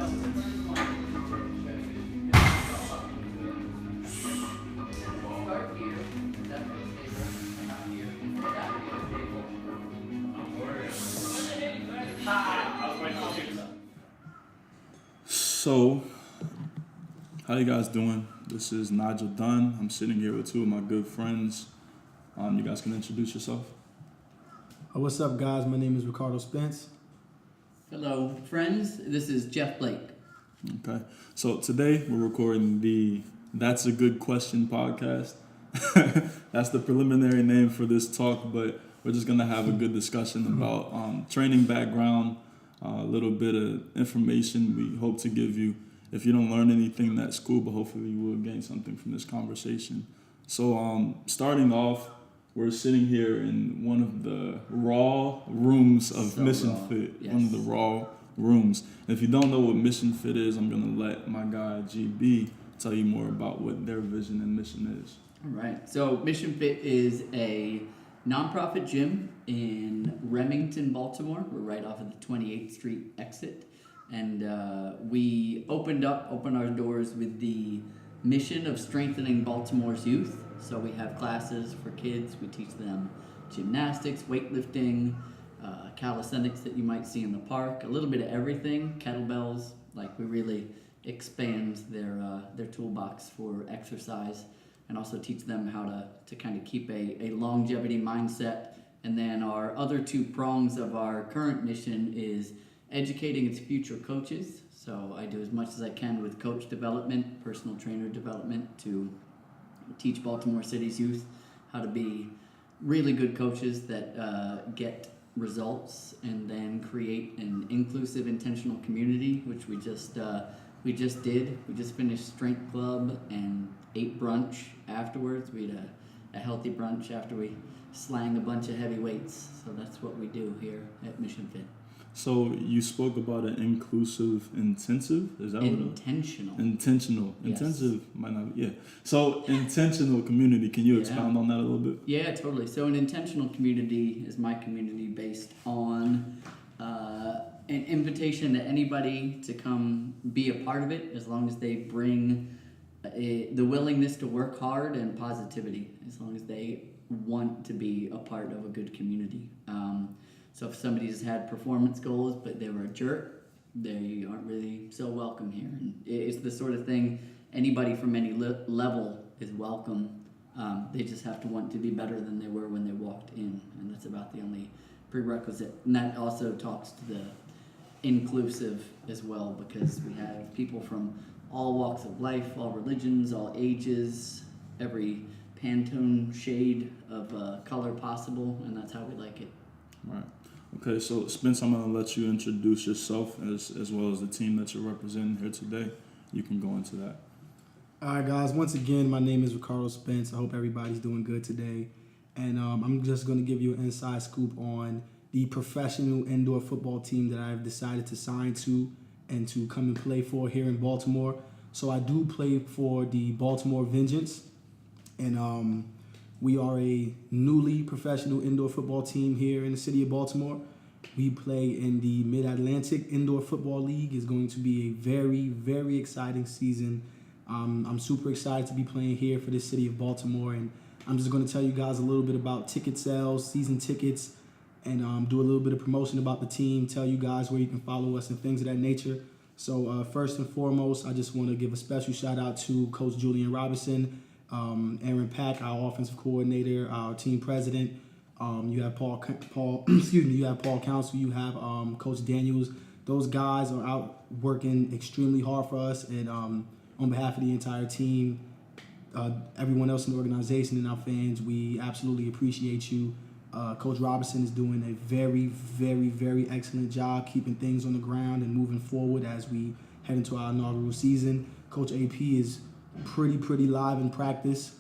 So, how you guys doing? This is Nigel Dunn. I'm sitting here with two of my good friends. You guys can introduce yourself. What's up, guys? My name is Ricardo Spence. Hello, friends. This is Jeff Blake. Okay. So today we're recording the That's a Good Question podcast. That's the preliminary name for this talk, but we're just going to have a good discussion about training background, a little bit of information we hope to give you. If you don't learn anything, that's cool, but hopefully you will gain something from this conversation. So starting off, we're sitting here in one of the raw rooms of Mission Fit, yes. One of the raw rooms. And if you don't know what Mission Fit is, I'm going to let my guy GB tell you more about what their vision and mission is. All right. So Mission Fit is a nonprofit gym in Remington, Baltimore. We're right off of the 28th Street exit. And we opened our doors with the mission of strengthening Baltimore's youth. So we have classes for kids. We teach them gymnastics, weightlifting, calisthenics that you might see in the park, a little bit of everything, kettlebells. Like, we really expand their toolbox for exercise, and also teach them how to kind of keep a longevity mindset. And then our other two prongs of our current mission is educating its future coaches. So I do as much as I can with coach development, personal trainer development, to teach Baltimore City's youth how to be really good coaches that get results, and then create an inclusive, intentional community, which we just did. We just finished strength club and ate brunch afterwards. We had a healthy brunch after we slang a bunch of heavy weights. So that's what we do here at Mission Fit. So you spoke about an inclusive intensive. Is that intentional? What intentional. Yes. Intensive might not. Yeah. So intentional community. Can you expound on that a little bit? Yeah, totally. So an intentional community is my community based on an invitation to anybody to come be a part of it, as long as they bring the willingness to work hard and positivity, as long as they want to be a part of a good community. So if somebody's had performance goals, but they were a jerk, they aren't really so welcome here. And it's the sort of thing, anybody from any level is welcome. They just have to want to be better than they were when they walked in. And that's about the only prerequisite. And that also talks to the inclusive as well, because we have people from all walks of life, all religions, all ages, every Pantone shade of color possible, and that's how we like it. Right. Okay, so Spence, I'm going to let you introduce yourself as well as the team that you're representing here today. You can go into that. All right, guys. Once again, my name is Ricardo Spence. I hope everybody's doing good today. And I'm just going to give you an inside scoop on the professional indoor football team that I've decided to sign to and to come and play for here in Baltimore. So I do play for the Baltimore Vengeance. And we are a newly professional indoor football team here in the city of Baltimore. We play in the Mid-Atlantic Indoor Football League. It's going to be a very, very exciting season. I'm super excited to be playing here for the city of Baltimore. And I'm just going to tell you guys a little bit about ticket sales, season tickets, and do a little bit of promotion about the team, tell you guys where you can follow us and things of that nature. So first and foremost, I just want to give a special shout out to Coach Julian Robinson, Aaron Pack, our offensive coordinator, our team president. You have Paul. You have Paul Council. You have Coach Daniels. Those guys are out working extremely hard for us, and on behalf of the entire team, everyone else in the organization and our fans, we absolutely appreciate you. Coach Robinson is doing a very, very, very excellent job keeping things on the ground and moving forward as we head into our inaugural season. Coach AP is pretty live in practice.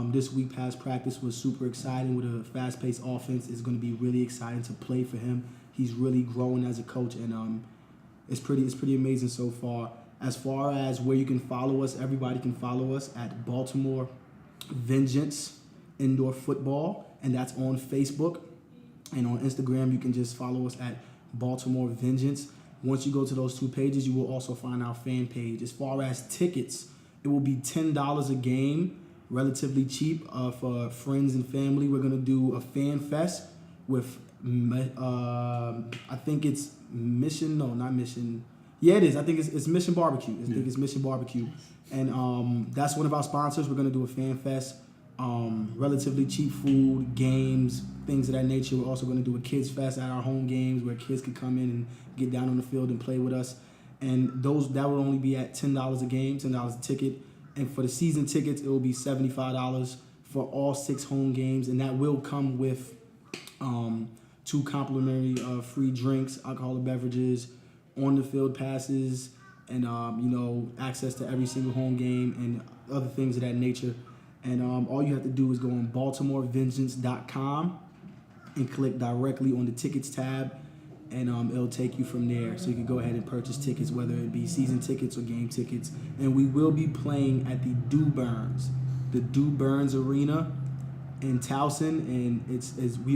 This week past practice was super exciting with a fast-paced offense. It's going to be really exciting to play for him. He's really growing as a coach, and it's pretty amazing so far. As far as where you can follow us, everybody can follow us at Baltimore Vengeance Indoor Football, and that's on Facebook. And on Instagram, you can just follow us at Baltimore Vengeance. Once you go to those 2 pages, you will also find our fan page. As far as tickets, it will be $10 a game, relatively cheap for friends and family. We're going to do a fan fest with, I think it's Mission, no, not Mission. Yeah, it is. I think it's Mission Barbecue. I think it's Mission Barbecue. And that's one of our sponsors. We're going to do a fan fest. Relatively cheap food, games, things of that nature. We're also going to do a kids fest at our home games where kids can come in and get down on the field and play with us. And that will only be at $10 a game, $10 a ticket. And for the season tickets, it will be $75 for all 6 home games, and that will come with 2 complimentary free drinks, alcoholic beverages, on the field passes, and access to every single home game and other things of that nature. And all you have to do is go on BaltimoreVengeance.com and click directly on the tickets tab, and it'll take you from there. So you can go ahead and purchase tickets, whether it be season tickets or game tickets. And we will be playing at the Dew Burns Arena in Towson. And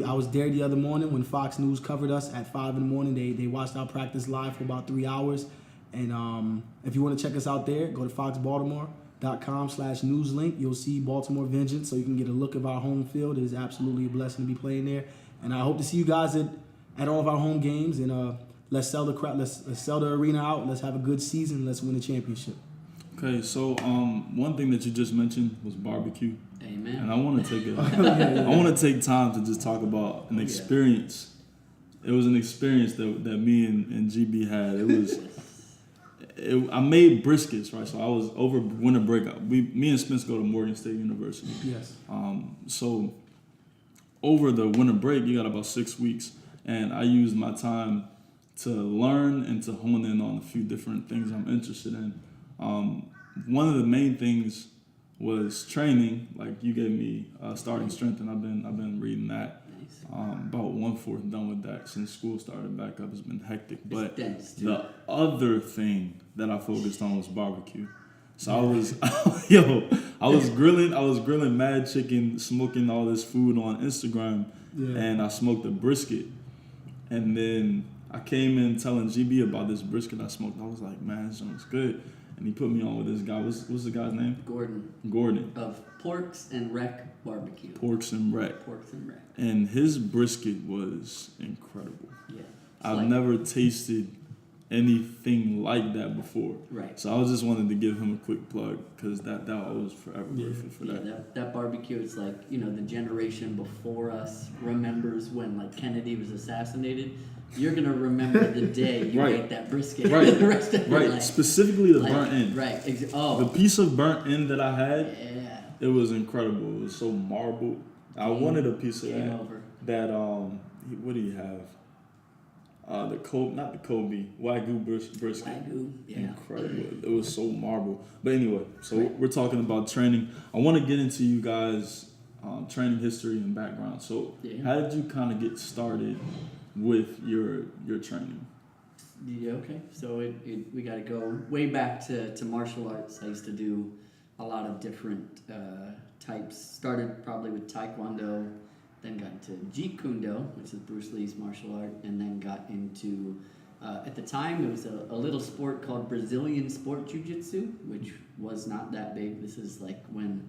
I was there the other morning when Fox News covered us at 5 in the morning. They watched our practice live for about 3 hours. And if you want to check us out there, go to foxbaltimore.com/news link. You'll see Baltimore Vengeance, so you can get a look of our home field. It is absolutely a blessing to be playing there. And I hope to see you guys at all of our home games. And let's sell the arena out. Let's have a good season. Let's win a championship. Okay, so one thing that you just mentioned was barbecue. Amen. And I want to take time to just talk about an experience. It was an experience that me and GB had. It was. I made briskets, right? So I was over winter break. Me and Spence go to Morgan State University. Yes. So over the winter break, you got about 6 weeks, and I used my time to learn and to hone in on a few different things I'm interested in. One of the main things was training. Like you gave me starting strength, and I've been reading that. About 1/4 done with that since school started back up. It's been hectic. But the other thing that I focused on was barbecue. So I was grilling mad chicken, smoking all this food on Instagram, and I smoked a brisket. And then I came in telling GB about this brisket I smoked. I was like, man, this one's good. And he put me on with this guy. What's the guy's name? Gordon. Of Porks and Rec Barbecue. Porks and Rec. And his brisket was incredible. Yeah. I've never tasted anything like that before. Right. So I was just wanted to give him a quick plug because that I was forever grateful for that. Yeah, that barbecue is like, the generation before us remembers when like Kennedy was assassinated. You're gonna remember the day you ate that brisket. Right. The rest of your life. Specifically the burnt end. Right. The piece of burnt end that I had. Yeah. It was incredible. It was so marbled. I wanted a piece of that. That what do you have? Not the Kobe Wagyu brisket. Wagyu, yeah. Incredible. It was so marble. But anyway, so we're talking about training. I want to get into you guys' training history and background. So how did you kind of get started with your training? Yeah, okay. So we got to go way back to martial arts. I used to do a lot of different types. Started probably with Taekwondo, then got into Jeet Kune Do, which is Bruce Lee's martial art, and then got into, at the time, it was a little sport called Brazilian Sport Jiu-Jitsu, which was not that big. This is like when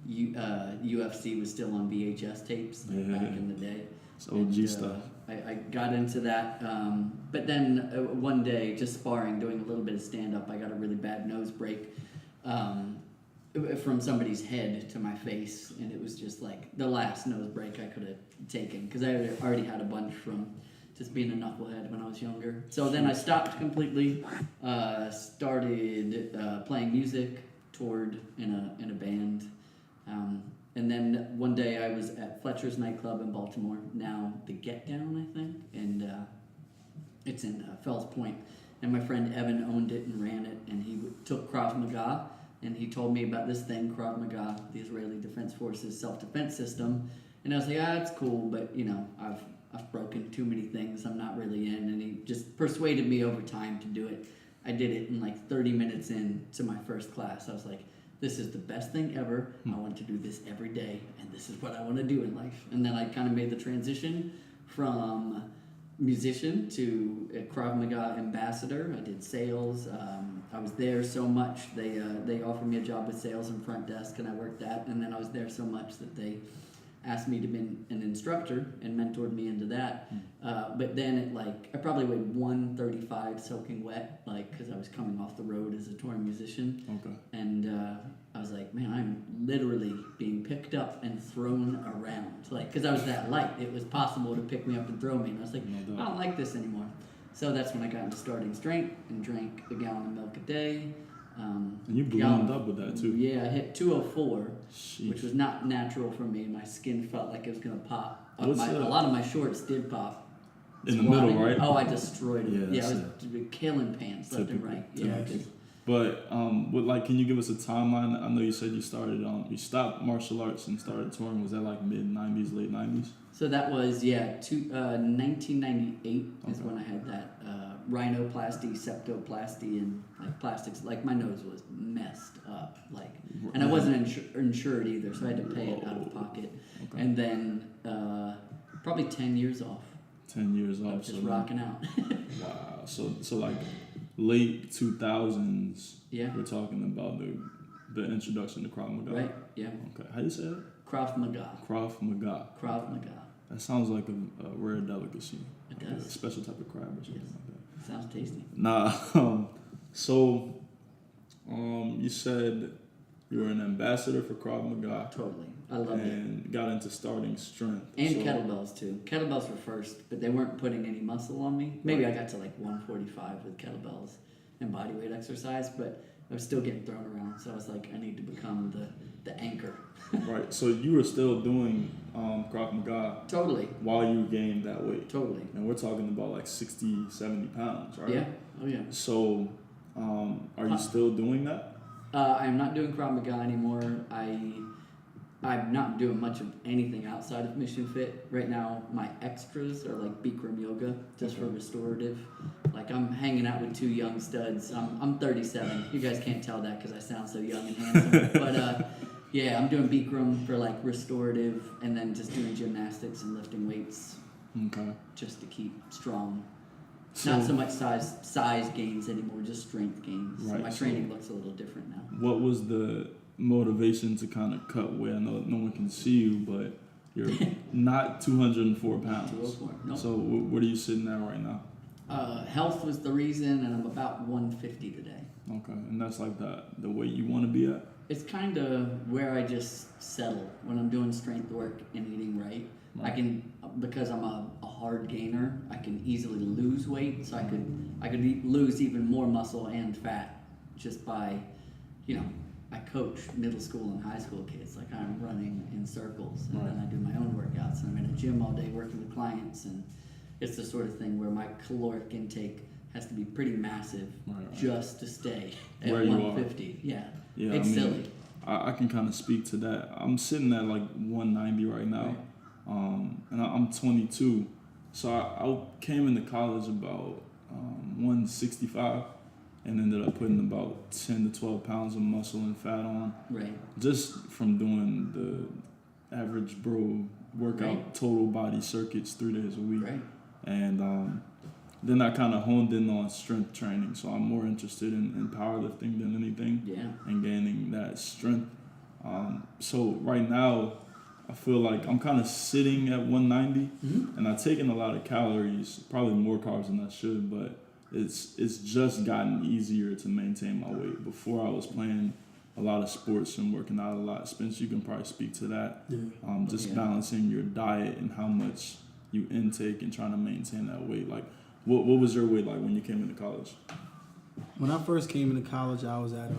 UFC was still on VHS tapes back in the day. It's OG stuff. I got into that, but then one day, just sparring, doing a little bit of stand-up, I got a really bad nose break from somebody's head to my face, and it was just like the last nose break I could have taken because I already had a bunch from just being a knucklehead when I was younger. So then I stopped completely, started playing music, toured in a band. And then one day I was at Fletcher's nightclub in Baltimore, now the Get Down, I think, and it's in Fells Point. And my friend Evan owned it and ran it, and he took Krav Maga, and he told me about this thing, Krav Maga, the Israeli Defense Forces self-defense system. And I was like, it's cool, but I've broken too many things I'm not really in. And he just persuaded me over time to do it. I did it in like 30 minutes into my first class. I was like, this is the best thing ever. I want to do this every day, and this is what I want to do in life. And then I kind of made the transition from musician to a Krav Maga ambassador. I did sales. I was there so much they offered me a job with sales and front desk, and I worked that. And then I was there so much that they asked me to be an instructor and mentored me into that. But then I probably weighed 135 soaking wet, because I was coming off the road as a touring musician. Okay. And I was like, man, I'm literally being picked up and thrown around. Because I was that light, it was possible to pick me up and throw me. And I was like, I don't like this anymore. So that's when I got into starting strength and drank a gallon of milk a day. And you ballooned up with that too. Yeah, I hit 204, Sheesh. which was not natural for me. My skin felt like it was going to pop. A What's lot of my shorts did pop. In the middle, right? Oh, I destroyed it. Yeah, I was killing pants left and right. Yeah. But can you give us a timeline? I know you said you started you stopped martial arts and started touring. Was that like mid '90s, late '90s? So that was 1998 is when I had that rhinoplasty, septoplasty, and plastics. My nose was messed up. And I wasn't insured either, so I had to pay it out of pocket. Okay. And then probably 10 years off. 10 years off. Just rocking out. Wow. So late 2000s. Yeah. We're talking about the introduction to Krav Maga. Right. Yeah. Okay. How do you say that? Krav Maga. Krav Maga. Krav Maga. That sounds like a rare delicacy. It does. A special type of crab or something like that. Sounds tasty. Nah. You said you were an ambassador for Krav Maga. Totally. I loved it. And got into starting strength. And kettlebells too. Kettlebells were first, but they weren't putting any muscle on me. Maybe I got to 145 with kettlebells and bodyweight exercise, but I was still getting thrown around. So I was like, I need to become the anchor. Right. So you were still doing Krav Maga. Totally. While you gained that weight. Totally. And we're talking about 60, 70 pounds, right? Yeah. Oh yeah. So are you still doing that? I'm not doing Krav Maga anymore. I'm not doing much of anything outside of Mission Fit. Right now, my extras are Bikram yoga, just for restorative. I'm hanging out with two young studs. I'm 37. You guys can't tell that because I sound so young and handsome. But yeah, I'm doing Bikram for restorative, and then just doing gymnastics and lifting weights. Okay. Just to keep strong. Not so much size gains anymore, just strength gains. Right, So my training looks a little different now. What was the motivation to kind of cut weight? I know no one can see you, but you're not 204 pounds. 204, nope. So what are you sitting at right now? Health was the reason, and I'm about 150 today. Okay, and that's the weight you want to be at? It's kind of where I just settle when I'm doing strength work and eating right. I can, because I'm a hard gainer, I can easily lose weight, so I could lose even more muscle and fat just by, I coach middle school and high school kids. I'm running in circles, and then I do my own workouts, and I'm in a gym all day working with clients, and it's the sort of thing where my caloric intake has to be pretty massive just to stay at where 150. Yeah, it's silly. I can kind of speak to that. I'm sitting at 190 right now, and I'm 22. So I came into college about 165 and ended up putting about 10 to 12 pounds of muscle and fat on. Right. Just from doing the average bro workout, total body circuits 3 days a week. Right. And then I kind of honed in on strength training. So I'm more interested in powerlifting than anything. Yeah. And gaining that strength. So right now, I feel like I'm kind of sitting at 190, and I've taken a lot of calories, probably more carbs than I should, but it's just gotten easier to maintain my weight. Before I was playing a lot of sports and working out a lot. Spence, you can probably speak to that. Yeah. Balancing your diet and how much you intake and trying to maintain that weight. What was your weight like when you came into college? When I first came into college, I was at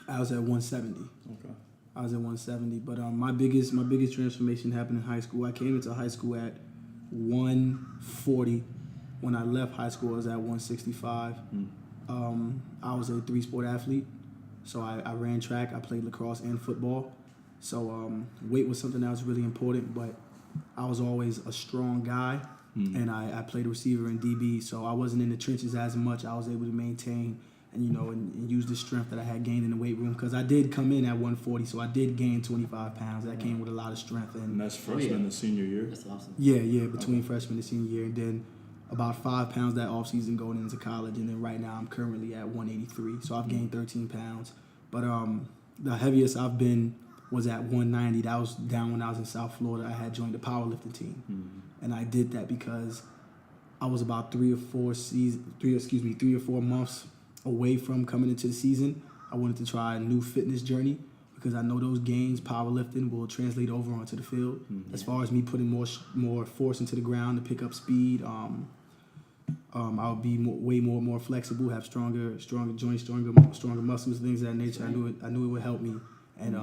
170. Okay. I was at 170, but my biggest transformation happened in high school. I came into high school at 140. When I left high school, I was at 165. I was a 3-sport athlete, so I ran track. I played lacrosse and football. So weight was something that was really important, but I was always a strong guy, and I played receiver and DB, so I wasn't in the trenches as much. I was able to maintain and use the strength that I had gained in the weight room, because I did come in at 140, so I did gain 25 pounds. That came with a lot of strength. And that's freshman to senior year? That's awesome. Yeah, between freshman and senior year, and then about 5 pounds that off season going into college, and then right now I'm currently at 183, so I've gained 13 pounds. But the heaviest I've been was at 190. That was down when I was in South Florida. I had joined the powerlifting team, and I did that because I was about 3 or 4 months away from coming into the season. I wanted to try a new fitness journey because I know those gains, powerlifting, will translate over onto the field. As far as me putting more force into the ground to pick up speed, I'll be way more flexible, have stronger joints, stronger muscles, things of that nature. I knew it would help me. And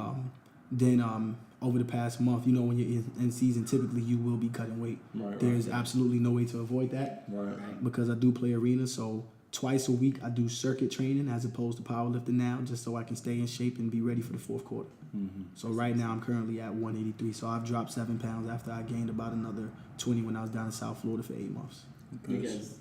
then over the past month, when you're in season, typically you will be cutting weight. There's absolutely no way to avoid that because I do play arena. So twice a week I do circuit training as opposed to powerlifting now, just so I can stay in shape and be ready for the fourth quarter. So right now I'm currently at 183. So I've dropped 7 pounds after I gained about another 20 when I was down in South Florida for 8 months. You guys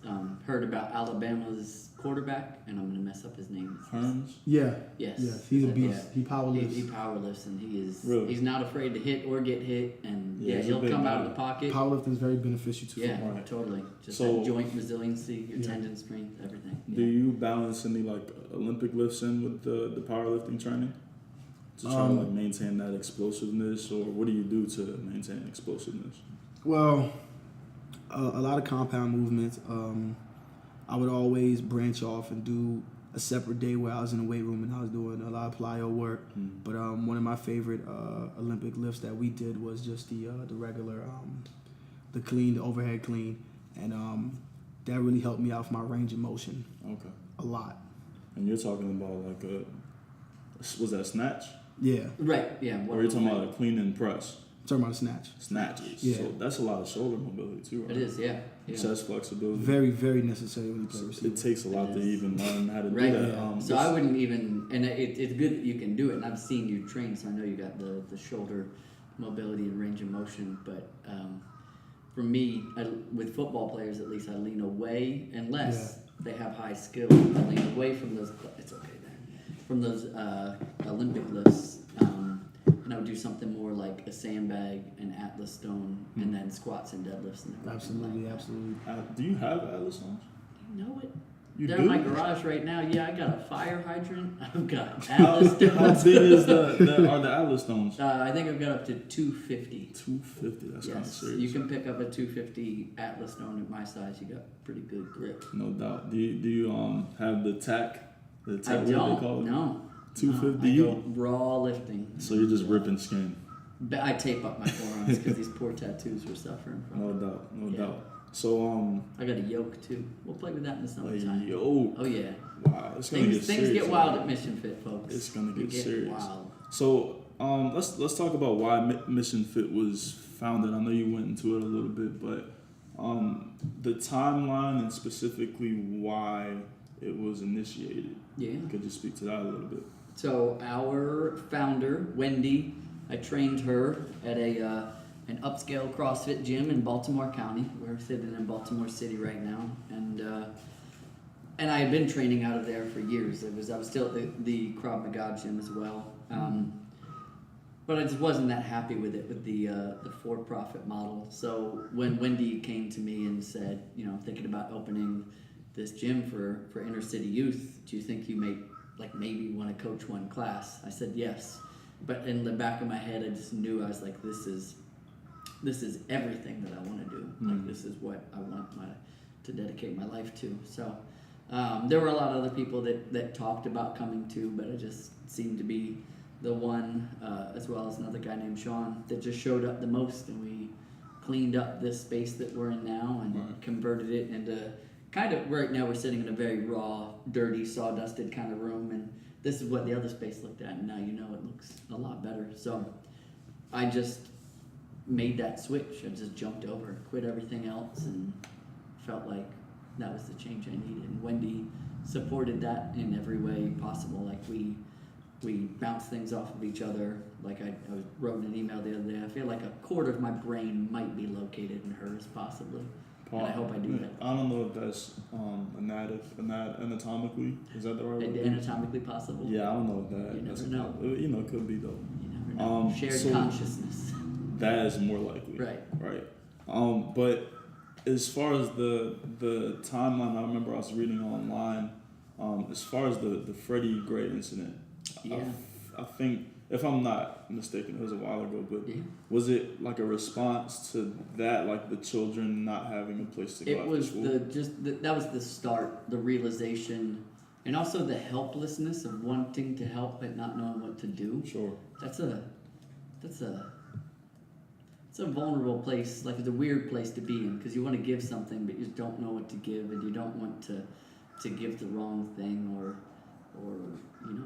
heard about Alabama's quarterback, and I'm going to mess up his name. Hearns? Yeah. Yes. Yeah, he's a beast. Yeah. He powerlifts. He powerlifts, and he's Really? not afraid to hit or get hit, and Yeah, he's a he'll big come guy. out of the pocket. Powerlifting is very beneficial to football. Yeah, totally. Just So- that joint resiliency, your tendon strength, everything. Do you balance any Olympic lifts in with the powerlifting training to try to maintain that explosiveness, or what do you do to maintain explosiveness? Well, a lot of compound movements. I would always branch off and do a separate day where I was in the weight room and I was doing a lot of plyo work. But one of my favorite Olympic lifts that we did was just the regular, the overhead clean, and that really helped me out with my range of motion. Okay. A lot. And you're talking about was that snatch? Yeah. Right, yeah. Or you're talking about a clean and press? I'm talking about a snatch. Snatches. Yeah. So that's a lot of shoulder mobility too, right? It is, yeah. Chest flexibility. Very, very necessary when you play receiver. It takes a lot to even learn how to Right. do that. Yeah. So I wouldn't even, and it's good that you can do it, and I've seen you train, so I know you got the shoulder mobility and range of motion. But for me, with football players at least, I lean away unless they have high skill. I lean away from those. It's okay there. From those Olympic lifts, and I would do something more like a sandbag, an Atlas stone, and then squats and deadlifts. And Absolutely. do you have Atlas stones? You know it. You They're do? in my garage right now. Yeah, I got a fire hydrant. I've got How Atlas stones. big is are the Atlas stones? I think I've got up to 250. 250. That's kind of Yes, serious. you can pick up a 250 Atlas stone at my size. You got pretty good grip. No doubt. Do you have the tack? The I tack, what do they call don't. it? No. 250. No, I go raw lifting. So you're just ripping skin. But I tape up my forearms because these poor tattoos we're suffering from. No doubt. No Yeah. doubt. So I got a yoke too. We'll play with that in the summertime. yo, Oh yeah. wow, it's gonna get serious. Things get wild at Mission Fit, folks. It's gonna They get serious. Wild. So let's talk about why Mission Fit was founded. I know you went into it a little bit, but the timeline and specifically why it was initiated. Yeah. Could you speak to that a little bit? So our founder, Wendy, I trained her at an upscale CrossFit gym in Baltimore County. We're sitting in Baltimore City right now, and I had been training out of there for years. I was still at the Krav Maga gym as well, but I just wasn't that happy with it, with the for-profit model. So when Wendy came to me and said, thinking about opening this gym for inner city youth, do you think you maybe want to coach one class? I said yes, but in the back of my head, I just knew, I was like, this is everything that I want to do. Like, this is what I want to dedicate my life to. So there were a lot of other people that talked about coming too, but I just seemed to be the one, as well as another guy named Sean, that just showed up the most, and we cleaned up this space that we're in now and converted it into kind of, right now we're sitting in a very raw, dirty, sawdusted kind of room, and this is what the other space looked at, and now it looks a lot better. So I just made that switch. I just jumped over, quit everything else, and felt like that was the change I needed. And Wendy supported that in every way possible. Like we bounced things off of each other. Like I wrote an email the other day. I feel like a quarter of my brain might be located in hers, possibly. And I hope I do that. I don't know if that's anatomically. Is that the right word? Anatomically possible. Yeah, I don't know if that. You That's never know. You know, it could be though. You never know. Shared so consciousness. That is more likely. Right. Right. But as far as the timeline, I remember I was reading online. As far as the Freddie Gray incident, Yeah. I think, if I'm not mistaken, it was a while ago, but Yeah. was it like a response to that, like the children not having a place to go It after was school? that was the start, the realization, and also the helplessness of wanting to help but not knowing what to do. Sure. It's a vulnerable place. Like, it's a weird place to be in because you want to give something but you just don't know what to give, and you don't want to give the wrong thing or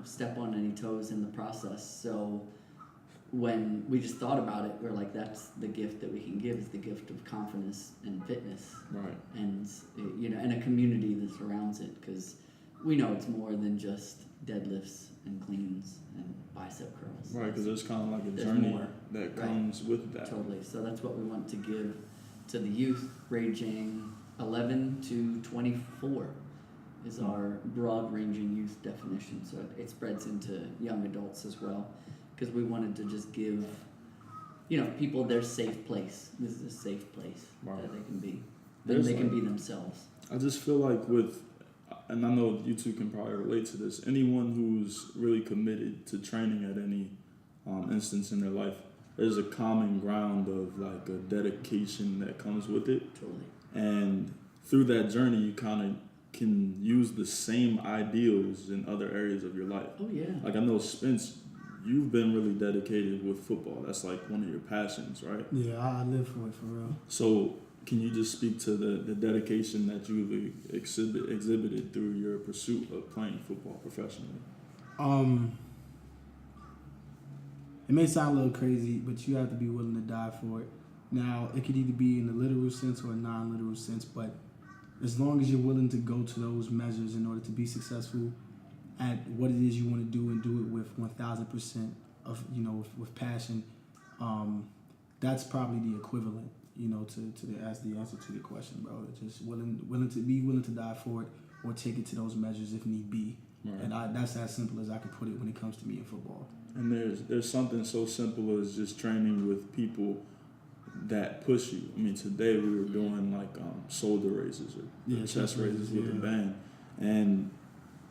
step on any toes in the process. So when we just thought about it, we're like, that's the gift that we can give, is the gift of confidence and fitness. Right. And and a community that surrounds it, because we know it's more than just deadlifts and cleans and bicep curls. Right, because there's kind of like a There's journey more. that comes with that. Totally. So that's what we want to give to the youth, ranging 11 to 24 is our broad-ranging youth definition. So it spreads into young adults as well, because we wanted to just give people their safe place. This is a safe place that they can be. Then they can be themselves. I just feel like and I know you two can probably relate to this, anyone who's really committed to training at any instance in their life, there's a common ground of like a dedication that comes with it. Totally. And through that journey, you kind of can use the same ideals in other areas of your life. Oh, yeah. Like I know, Spence, you've been really dedicated with football. That's like one of your passions, right? Yeah, I live for it, for real. So can you just speak to the dedication that you've exhibited through your pursuit of playing football professionally? It may sound a little crazy, but you have to be willing to die for it. Now, it could either be in a literal sense or a non-literal sense, but as long as you're willing to go to those measures in order to be successful at what it is you want to do and do it with 1,000% of, with passion, that's probably the equivalent, as the answer to the question, bro. Just willing to die for it or take it to those measures if need be. Right. And that's as simple as I could put it when it comes to me in football. And there's something so simple as just training with people that push you. I mean, today we were doing like shoulder raises or chest raises with the band, and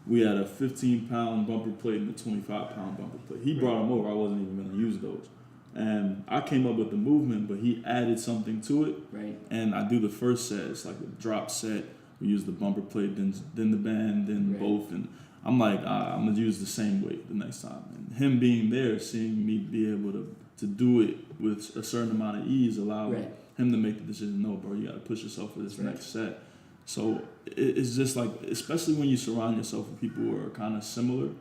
we had a 15-pound bumper plate and a 25-pound bumper plate. He brought them over. I wasn't even going to use those. And I came up with the movement, but he added something to it. Right. And I do the first set. It's like a drop set. We use the bumper plate, then the band, then both. And I'm like, I'm going to use the same weight the next time. And him being there, seeing me be able to do it with a certain amount of ease allowed him to make the decision, no, bro, you got to push yourself for this next set. So it's just like, especially when you surround yourself with people who are kind of similar,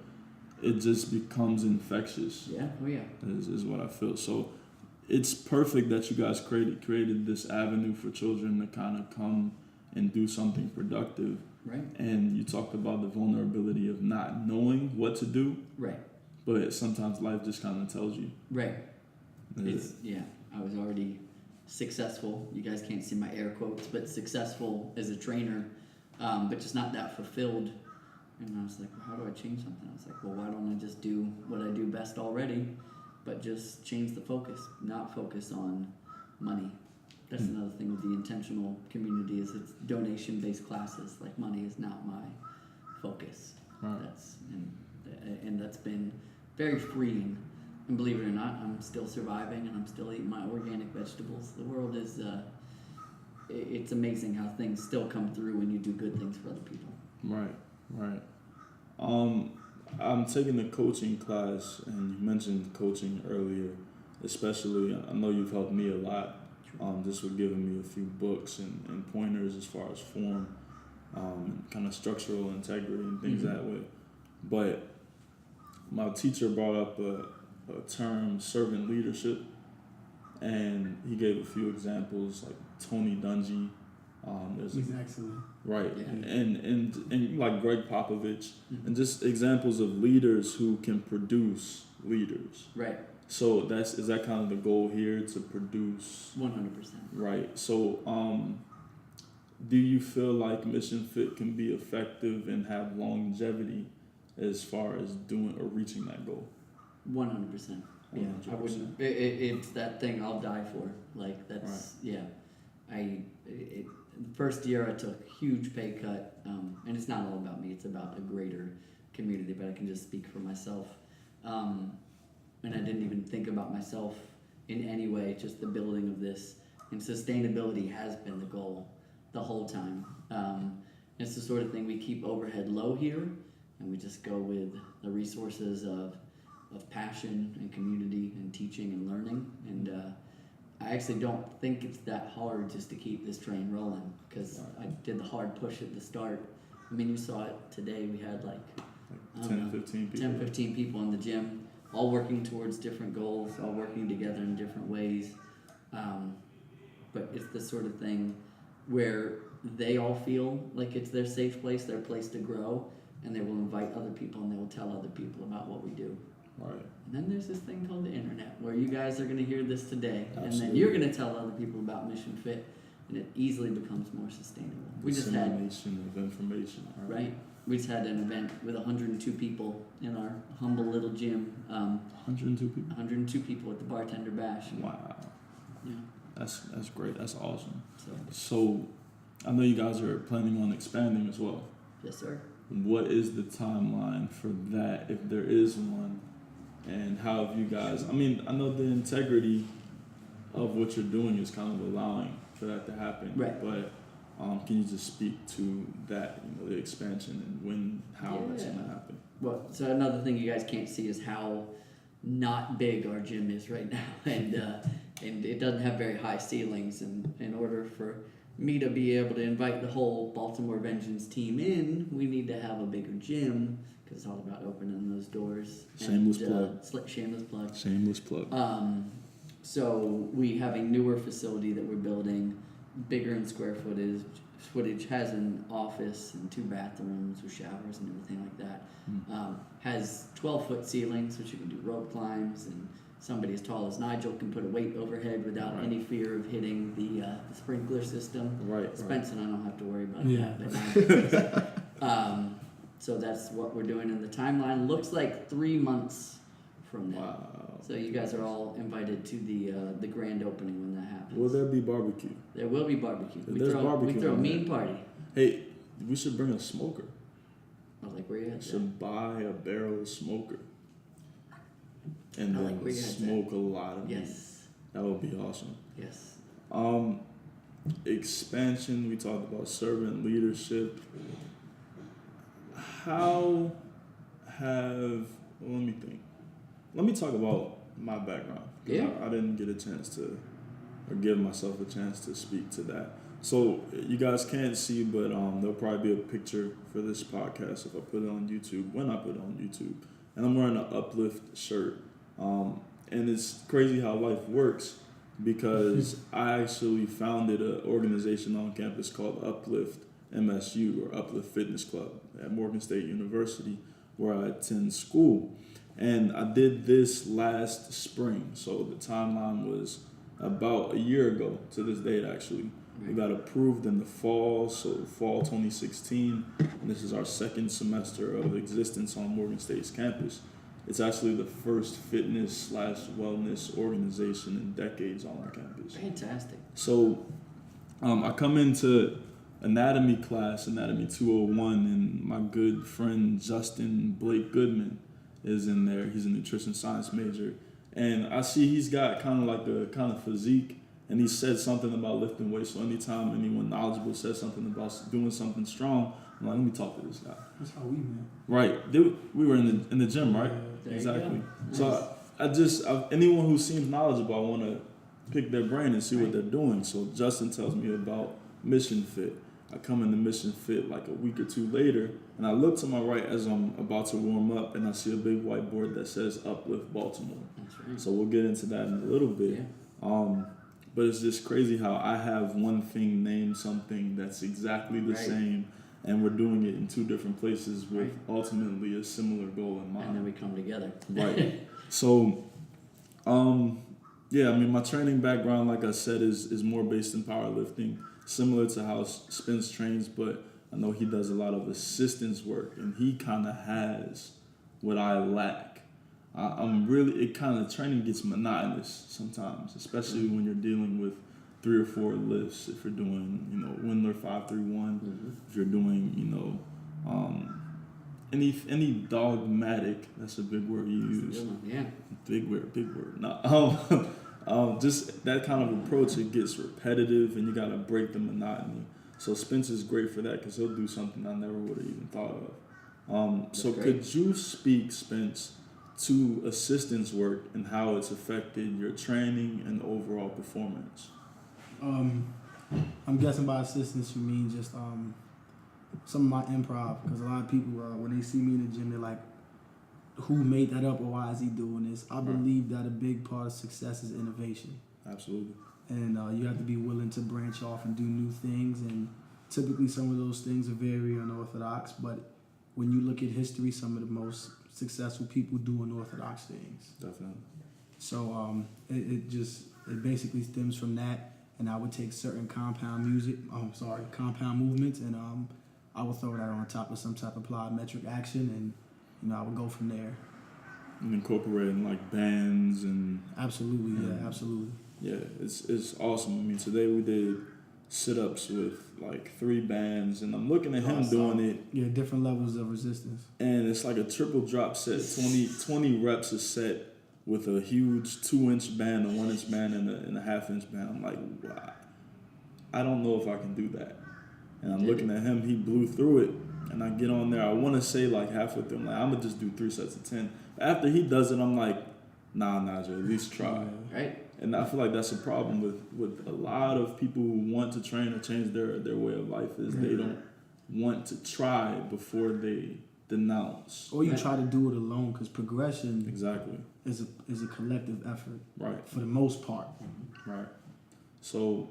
it just becomes infectious. Yeah, oh yeah. Is what I feel. So it's perfect that you guys created this avenue for children to kind of come and do something productive. Right. And you talked about the vulnerability of not knowing what to do. Right. But sometimes life just kind of tells you. Right. I was already successful. You guys can't see my air quotes, but successful as a trainer, but just not that fulfilled. And I was like, well, how do I change something? I was like, well, why don't I just do what I do best already, but just change the focus, not focus on money. That's another thing with the intentional community is it's donation-based classes. Like, money is not my focus. Right. And that's been very freeing. And believe it or not, I'm still surviving and I'm still eating my organic vegetables. The world is, it's amazing how things still come through when you do good things for other people. Right. I'm taking a coaching class, and you mentioned coaching earlier. Especially, I know you've helped me a lot. Just with giving me a few books and pointers as far as form, kind of structural integrity and things that way. But my teacher brought up a term, servant leadership, and he gave a few examples like Tony Dungy. He's excellent. Right, Yeah. and like Greg Popovich, and just examples of leaders who can produce leaders. Right. So is that kind of the goal here, to produce? 100%. Right. So do you feel like Mission Fit can be effective and have longevity as far as doing or reaching that goal? 100%. Yeah, I 100%. wouldn't. It's that thing I'll die for. Like that's yeah. The first year I took a huge pay cut, and it's not all about me. It's about a greater community. But I can just speak for myself, and I didn't even think about myself in any way. Just the building of this and sustainability has been the goal the whole time. It's the sort of thing we keep overhead low here, and we just go with the resources of passion and community and teaching and learning. And I actually don't think it's that hard just to keep this train rolling, because I did the hard push at the start. I mean, you saw it today. We had like 10, 15 people. 10, 15 people in the gym, all working towards different goals, all working together in different ways. But it's the sort of thing where they all feel like it's their safe place, their place to grow, and they will invite other people and they will tell other people about what we do. Right. And then there's this thing called the internet, where you guys are going to hear this today, Absolutely. and then you're going to tell other people about Mission Fit, and it easily becomes more sustainable. We just had dissemination of information. right. We just had an event with 102 people in our humble little gym. 102 people. 102 people at the bartender bash. Wow. Yeah. That's great. That's awesome. So So, I know you guys are planning on expanding as well. yes, sir. What is the timeline for that, if there is one? And how have you guys, I mean, I know the integrity of what you're doing is kind of allowing for that to happen. Right. But can you just speak to that, the expansion and when, how that's going to happen? Well, so another thing you guys can't see is how not big our gym is right now, and it doesn't have very high ceilings. And in order for me to be able to invite the whole Baltimore Vengeance team in, we need to have a bigger gym, because it's all about opening those doors. Shameless plug. Shameless plug. Shameless plug. So we have a newer facility that we're building, bigger in square footage, has an office and 2 bathrooms with showers and everything like that. Has 12-foot ceilings, which you can do rope climbs, and somebody as tall as Nigel can put a weight overhead without Right. any fear of hitting the sprinkler system. Right. Spencer and I don't have to worry about Yeah. that. But so that's what we're doing, and the timeline looks like 3 months from now. Wow. So you guys are all invited to the grand opening when that happens. Will there be barbecue? There will be barbecue. We There's throw barbecue we throw a on mean there. party. Hey, we should bring a smoker. I was like, where you We at? should buy a barrel smoker. And I like then where you're at smoke a lot of meat. Yes. That would be awesome. Yes. Expansion, we talked about servant leadership. How have, well, let me think. Let me talk about my background. 'Cause Yeah. I didn't get a chance to, or give myself a chance to speak to that. So you guys can't see, but there'll probably be a picture for this podcast if I put it on YouTube, when I put it on YouTube. And I'm wearing an Uplift shirt. And it's crazy how life works, because I actually founded an organization on campus called Uplift MSU, or Uplift Fitness Club, at Morgan State University, where I attend school. And I did this last spring, so the timeline was about a year ago to this date, actually. We got approved in the fall, so fall 2016, and this is our second semester of existence on Morgan State's campus. It's actually the first fitness/wellness organization in decades on our campus. Fantastic. So I come into anatomy class, Anatomy 201, and my good friend Justin Blake Goodman is in there. He's a nutrition science major. And I see he's got kind of like a kind of physique, and he said something about lifting weights. So anytime anyone knowledgeable says something about doing something strong, I'm like, let me talk to this guy. That's how we met. Right. We were in the gym, right? There you Exactly. go. So anyone who seems knowledgeable, I want to pick their brain and see what they're doing. So Justin tells me about Mission Fit. I come into Mission Fit like a week or two later, and I look to my right as I'm about to warm up, and I see a big whiteboard that says Uplift Baltimore. That's right. So we'll get into that in a little bit. Yeah. But it's just crazy how I have one thing named something that's exactly the Right. same, and we're doing it in 2 different places with Right. ultimately a similar goal in mind. And then we come together. Right. So, yeah, I mean, my training background, like I said, is more based in powerlifting. similar to how Spence trains, but I know he does a lot of assistance work, and he kind of has what I lack. It kind of training gets monotonous sometimes, especially when you're dealing with 3 or 4 lifts. If you're doing, Windler 5-3-1, if you're doing, any dogmatic, that's a big word you use. Yeah. Big word. No, just that kind of approach, it gets repetitive, and you got to break the monotony. So Spence is great for that because he'll do something I never would have even thought of. So could you speak, Spence, to assistance work and how it's affected your training and overall performance? I'm guessing by assistance you mean just some of my improv, because a lot of people when they see me in the gym, they're like, who made that up or why is he doing this? I believe that a big part of success is innovation. Absolutely. And you have to be willing to branch off and do new things, and typically some of those things are very unorthodox, but when you look at history, some of the most successful people do unorthodox things. Definitely. So it basically stems from that, and I would take certain compound movements, and I would throw that on top of some type of plyometric action, and I would go from there. And incorporating like bands and Absolutely, yeah, absolutely. Yeah, it's awesome. I mean, today we did sit-ups with like 3 bands, and I'm looking at him doing it. Yeah, different levels of resistance. And it's like a triple drop set, 20 reps a set with a huge 2-inch band, a 1-inch band, and a half-inch band. I'm like, wow, I don't know if I can do that. And I'm looking at him, he blew through it, and I get on there. I want to say like halfway through, I'm like, I'm going to just do 3 sets of 10. But after he does it, I'm like, nah, Najee, at least try. Right. And I feel like that's a problem with a lot of people who want to train or change their way of life is they don't want to try before they denounce. Or you try to do it alone, because progression Exactly. is a collective effort. Right. For the most part. Right. So,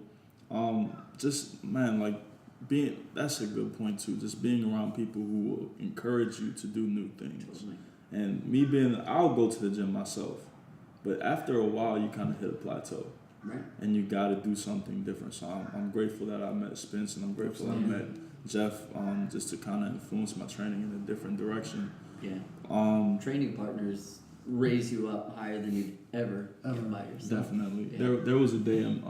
that's a good point too. Just being around people who will encourage you to do new things. Totally. And I'll go to the gym myself, but after a while you kind of hit a plateau. Right. And you got to do something different. So I'm grateful that I met Spence, and I'm grateful that I met Jeff, just to kind of influence my training in a different direction. Yeah. Training partners raise you up higher than you'd ever get by yourself. Definitely. Yeah. There was a day in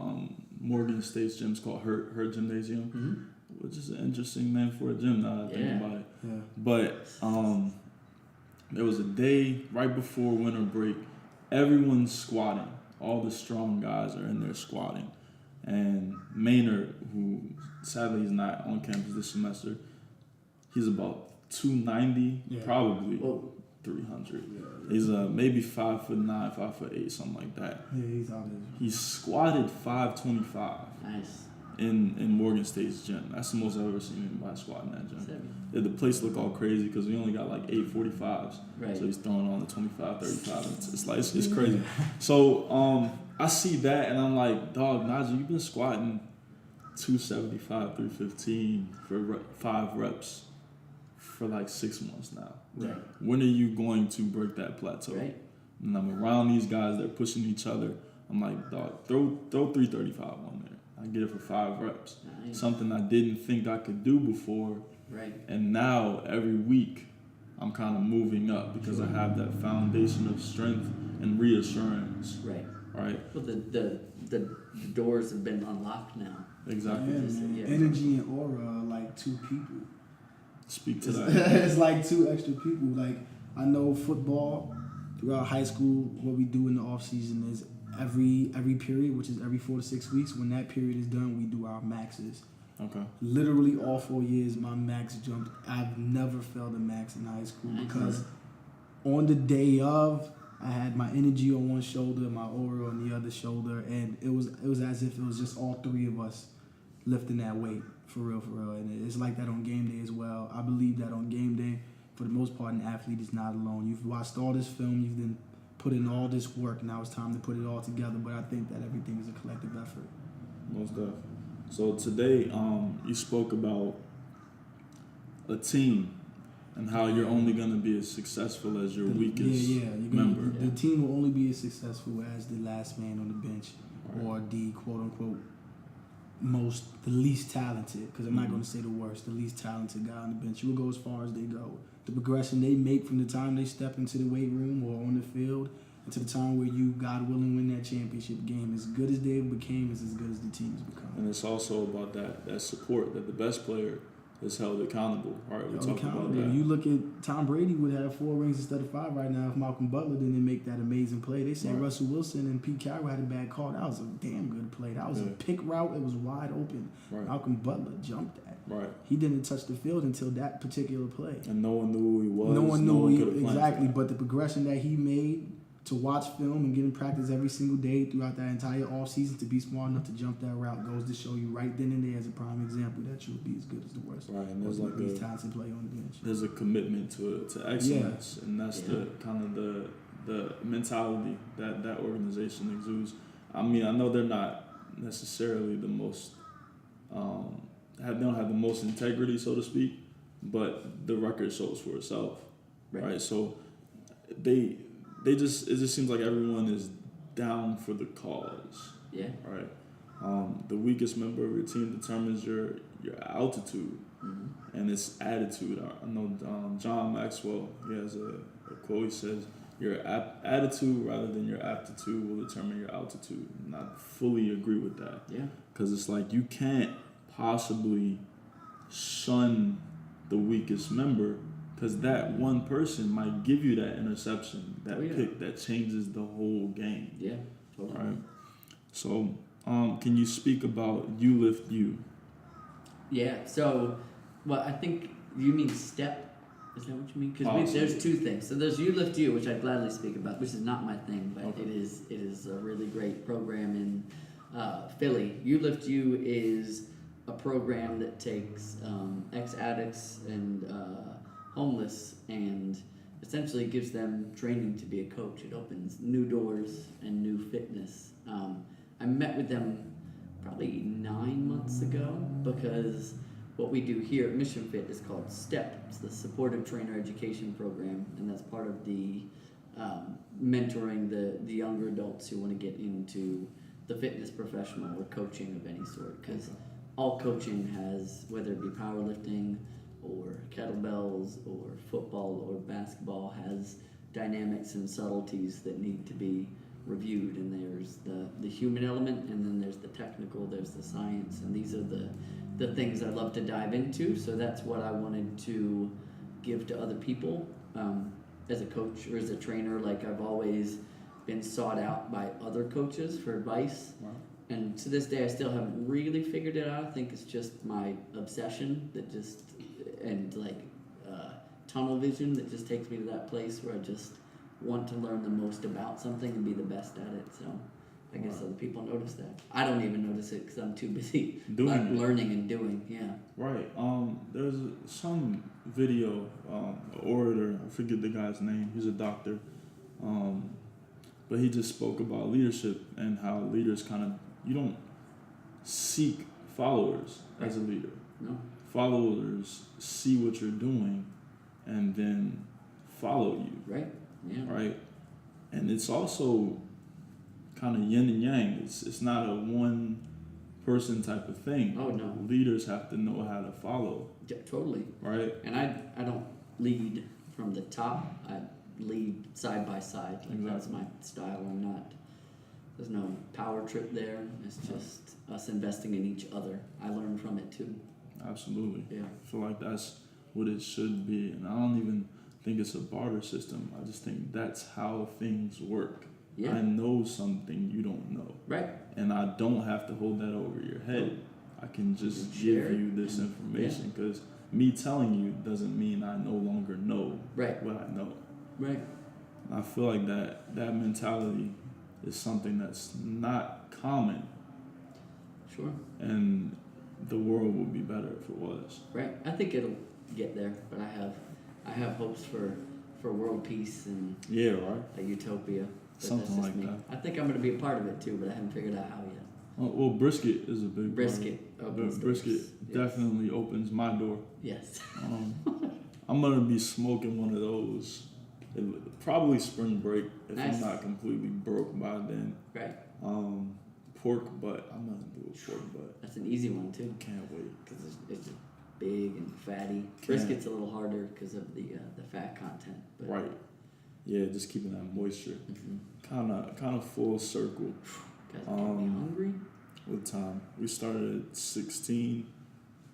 Morgan State's gym's called Her Gymnasium, which is an interesting name for a gym now that I think about it. Yeah. But there was a day right before winter break, everyone's squatting. All the strong guys are in there squatting. And Maynard, who sadly is not on campus this semester, he's about 290, probably 300. Yeah. He's maybe 5'9", 5'8", something like that. Yeah, he's out there. He squatted 525. Nice. In Morgan State's gym. That's the most I've ever seen anybody squat in that gym. Yeah, the place looked all crazy because we only got like 845s. Right. So he's throwing on the 25, 35. It's crazy. So I see that and I'm like, dog, Najee, you've been squatting 275, 315 for 5 reps for like 6 months now. Right. When are you going to break that plateau? Right. And I'm around these guys, they're pushing each other. I'm like, dog, throw 335 on there. I get it for 5 reps. Nice. Something I didn't think I could do before. Right. And now every week I'm kind of moving up because I have that foundation of strength and reassurance. Right. Right. Well, the doors have been unlocked now. Exactly. Yeah, energy and aura are like 2 people. Speak to that. It's like 2 extra people. Like, I know football throughout high school, what we do in the off season is every period, which is every 4 to 6 weeks, when that period is done, we do our maxes. Okay. Literally all 4 years, my max jumped. I've never failed a max in high school because on the day of, I had my energy on one shoulder, my aura on the other shoulder, and it was as if it was just all 3 of us lifting that weight, for real. And it's like that on game day as well. I believe that on game day, for the most part, an athlete is not alone. You've watched all this film, you've been put in all this work, now it's time to put it all together, but I think that everything is a collective effort. Most definitely. So today, you spoke about a team and how you're only going to be as successful as your weakest member. The team will only be as successful as the last man on the bench, or the quote-unquote the least talented, because I'm not going to say the worst, the least talented guy on the bench. You will go as far as they go. The progression they make from the time they step into the weight room or on the field and to the time where you, God willing, win that championship game, as good as they became is as good as the team's become. And it's also about that support, that the best player is held accountable. All right, we talk about that. You look at Tom Brady would have 4 rings instead of 5 right now if Malcolm Butler didn't make that amazing play. They said Russell Wilson and Pete Carroll had a bad call. That was a damn good play. That was a pick route. It was wide open. Right. Malcolm Butler jumped that. Right. He didn't touch the field until that particular play. And no one knew who he was. No one knew exactly. But the progression that he made to watch film and get in practice every single day throughout that entire offseason to be smart enough to jump that route goes to show you right then and there as a prime example that you'll be as good as the worst. Right, and there's like a talented player on the bench. There's a commitment to excellence, and that's the kind of the mentality that organization exudes. I mean, I know they're not necessarily the most they don't have the most integrity, so to speak, but the record shows for itself, right? So it just seems like everyone is down for the cause. Yeah. Right. The weakest member of your team determines your altitude, and it's attitude. I know John Maxwell. He has a quote. He says, "Your attitude rather than your aptitude will determine your altitude." And I fully agree with that. Yeah. Because it's like you can't possibly shun the weakest member, because that one person might give you that interception, that pick that changes the whole game. Yeah, totally. Right. So, can you speak about You Lift You? Yeah. So, I think you mean step. Is that what you mean? Because there's 2 things. So there's You Lift You, which I'd gladly speak about, which is not my thing, but it is a really great program in Philly. You Lift You is a program that takes ex-addicts and homeless and essentially gives them training to be a coach. It opens new doors and new fitness. I met with them probably 9 months ago because what we do here at Mission Fit is called STEP. It's the Supportive Trainer Education Program, and that's part of the mentoring the younger adults who want to get into the fitness professional or coaching of any sort, because all coaching has, whether it be powerlifting or kettlebells or football or basketball, has dynamics and subtleties that need to be reviewed, and there's the human element, and then there's the technical, there's the science, and these are the things I love to dive into. So that's what I wanted to give to other people as a coach or as a trainer. Like, I've always been sought out by other coaches for advice. Wow. And to this day, I still haven't really figured it out. I think it's just my obsession and tunnel vision that just takes me to that place where I just want to learn the most about something and be the best at it. So I guess other people notice that. I don't even notice it because I'm too busy learning and doing. Yeah. Right. There's some video, orator, I forget the guy's name. He's a doctor. But he just spoke about leadership and how leaders you don't seek followers as a leader. No. Followers see what you're doing and then follow you. Right. Yeah. Right. And it's also kind of yin and yang. It's not a one person type of thing. Oh no. Leaders have to know how to follow. Yeah, totally. Right. And I don't lead from the top. I lead side by side. Exactly. That's my style. There's no power trip there. It's just us investing in each other. I learn from it too. Absolutely. Yeah. I feel like that's what it should be. And I don't even think it's a barter system. I just think that's how things work. Yeah. I know something you don't know. Right. And I don't have to hold that over your head. I can just give you this information, because me telling you doesn't mean I no longer know what I know. Right. And I feel like that mentality is something that's not common. Sure. And the world would be better if it was. Right. I think it'll get there, but I have hopes for world peace and a utopia. Something like that. I think I'm going to be a part of it too, but I haven't figured out how yet. Well, brisket is a big brisket. Brisket definitely opens my door. Yes. I'm going to be smoking one of those. Probably spring break if I'm not completely broke by then. Right. pork butt. I'm gonna do a pork butt. That's an easy one too, Can't wait. because it's just big and fatty. Brisket's a little harder because of the fat content. But Right. Yeah, just keeping that moisture. Mhm. Kind of full circle. Guys are getting me hungry. With time, we started at 16,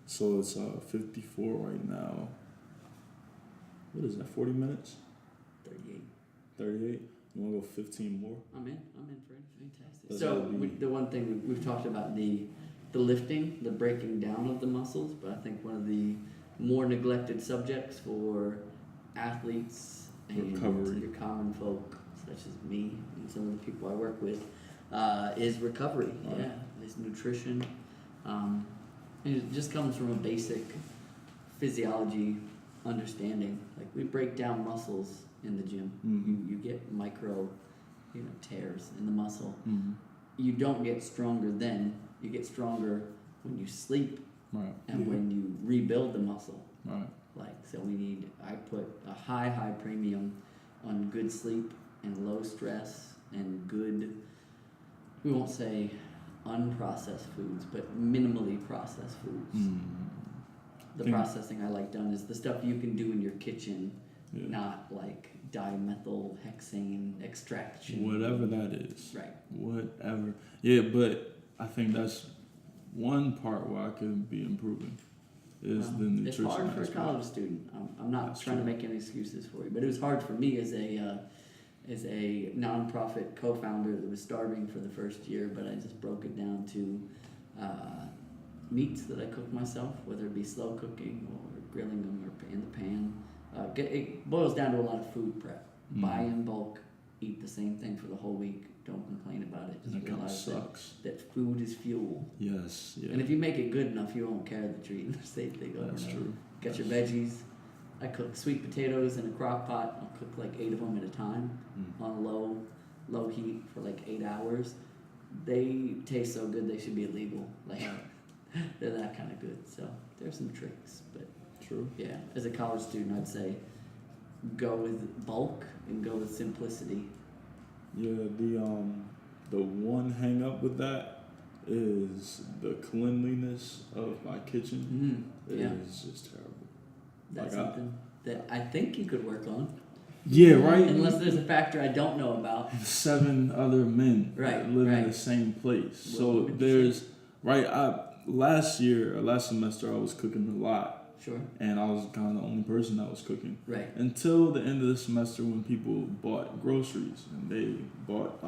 so it's 54 right now. What is that? 40 minutes? 38. 38. You want to go 15 more? I'm in for it. Fantastic. That's So gotta be- the one thing we've talked about the lifting, the breaking down of the muscles, but I think one of the more neglected subjects for athletes and Recovery. your common folk, such as me and some of the people I work with, is recovery. Right. Yeah, is nutrition. And it just comes from a basic physiology understanding. Like we break down muscles in the gym. Mm-hmm. You get micro, tears in the muscle. Mm-hmm. You don't get stronger then. You get stronger when you sleep Right. and when you rebuild the muscle. Right. I put a high premium on good sleep and low stress and good, we won't say unprocessed foods, but minimally processed foods. Mm. The Think- processing I like done is the stuff you can do in your kitchen, Yeah. not like dimethylhexane extraction. Whatever that is. Right. Whatever. Yeah, but I think that's one part where I could be improving is the nutrition It's hard for a aspect. college student. I'm not That's trying true. to make any excuses for you, but it was hard for me as a nonprofit co-founder that was starving for the first year. But I just broke it down to meats that I cook myself, whether it be slow cooking or grilling them or in the pan. It boils down to a lot of food prep. Mm. Buy in bulk, eat the same thing for the whole week. Don't complain about it. Just That kind of realize sucks. that food is fuel. Yes. Yeah. And if you make it good enough, you won't care that you're eating the same thing over That's and over. true. Got your veggies. I cook sweet potatoes in a crock pot. I'll cook like 8 of them at a time Mm. on low heat for like 8 hours. They taste so good they should be illegal. Like they're that kind of good. So there's some tricks, but True. yeah, as a college student, I'd say go with bulk and go with simplicity. Yeah. The one hang up with that is the cleanliness of my kitchen. Mm-hmm. Yeah, is just terrible. that's like I- something that I think you could work on. Yeah. Right. Unless there's a factor I don't know about. 7 other men Right, that live in right. the same place. What So would you there's last semester I was cooking a lot, Sure. and I was kind of the only person that was cooking Right. until the end of the semester when people bought groceries and they bought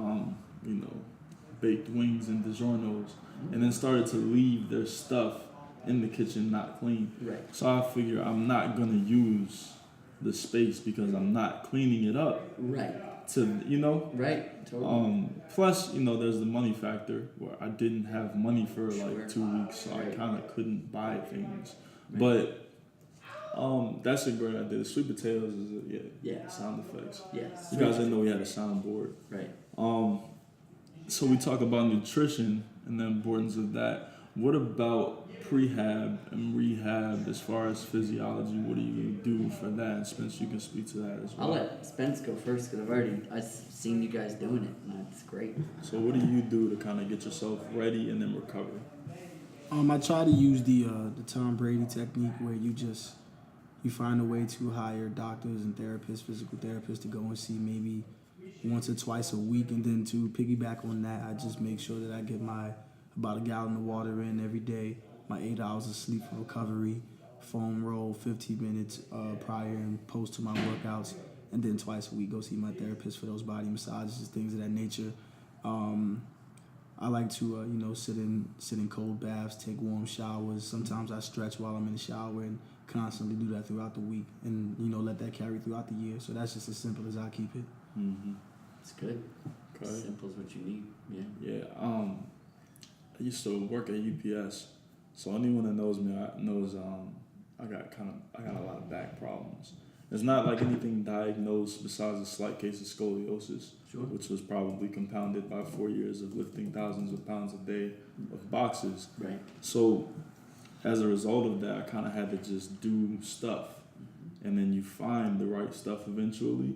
baked wings and DiGiorno's and then started to leave their stuff in the kitchen not clean. Right. So I figure I'm not gonna use the space because I'm not cleaning it up Right. to Right. Totally. Plus, there's the money factor where I didn't have money for Sure. like 2 weeks, so I Right. kind of couldn't buy things. Right. But that's a great idea. The sweet potatoes is Yeah. sound effects. Yes. You guys didn't know we had a soundboard. Right. So we talk about nutrition and the importance of that. What about prehab and rehab as far as physiology? What do you do for that? And Spence, you can speak to that as well. I'll let Spence go first because I've seen you guys doing it, and it's great. So what do you do to kind of get yourself ready and then recover? I try to use the Tom Brady technique where you find a way to hire doctors and therapists, physical therapists to go and see maybe once or twice a week, and then to piggyback on that, I just make sure that I get about a gallon of water in every day, my 8 hours of sleep for recovery, foam roll 15 minutes prior and post to my workouts, and then twice a week go see my therapist for those body massages, things of that nature. I like to sit in cold baths, take warm showers. Sometimes I stretch while I'm in the shower and constantly do that throughout the week, and let that carry throughout the year. So that's just as simple as I keep it. Mm-hmm. It's good. Okay. Simple is what you need. Yeah. Yeah. I used to work at UPS, so anyone that knows me knows I got a lot of back problems. It's not like anything diagnosed besides a slight case of scoliosis, Sure. which was probably compounded by 4 years of lifting thousands of pounds a day of boxes. Right. So as a result of that, I kind of had to just do stuff, and then you find the right stuff eventually.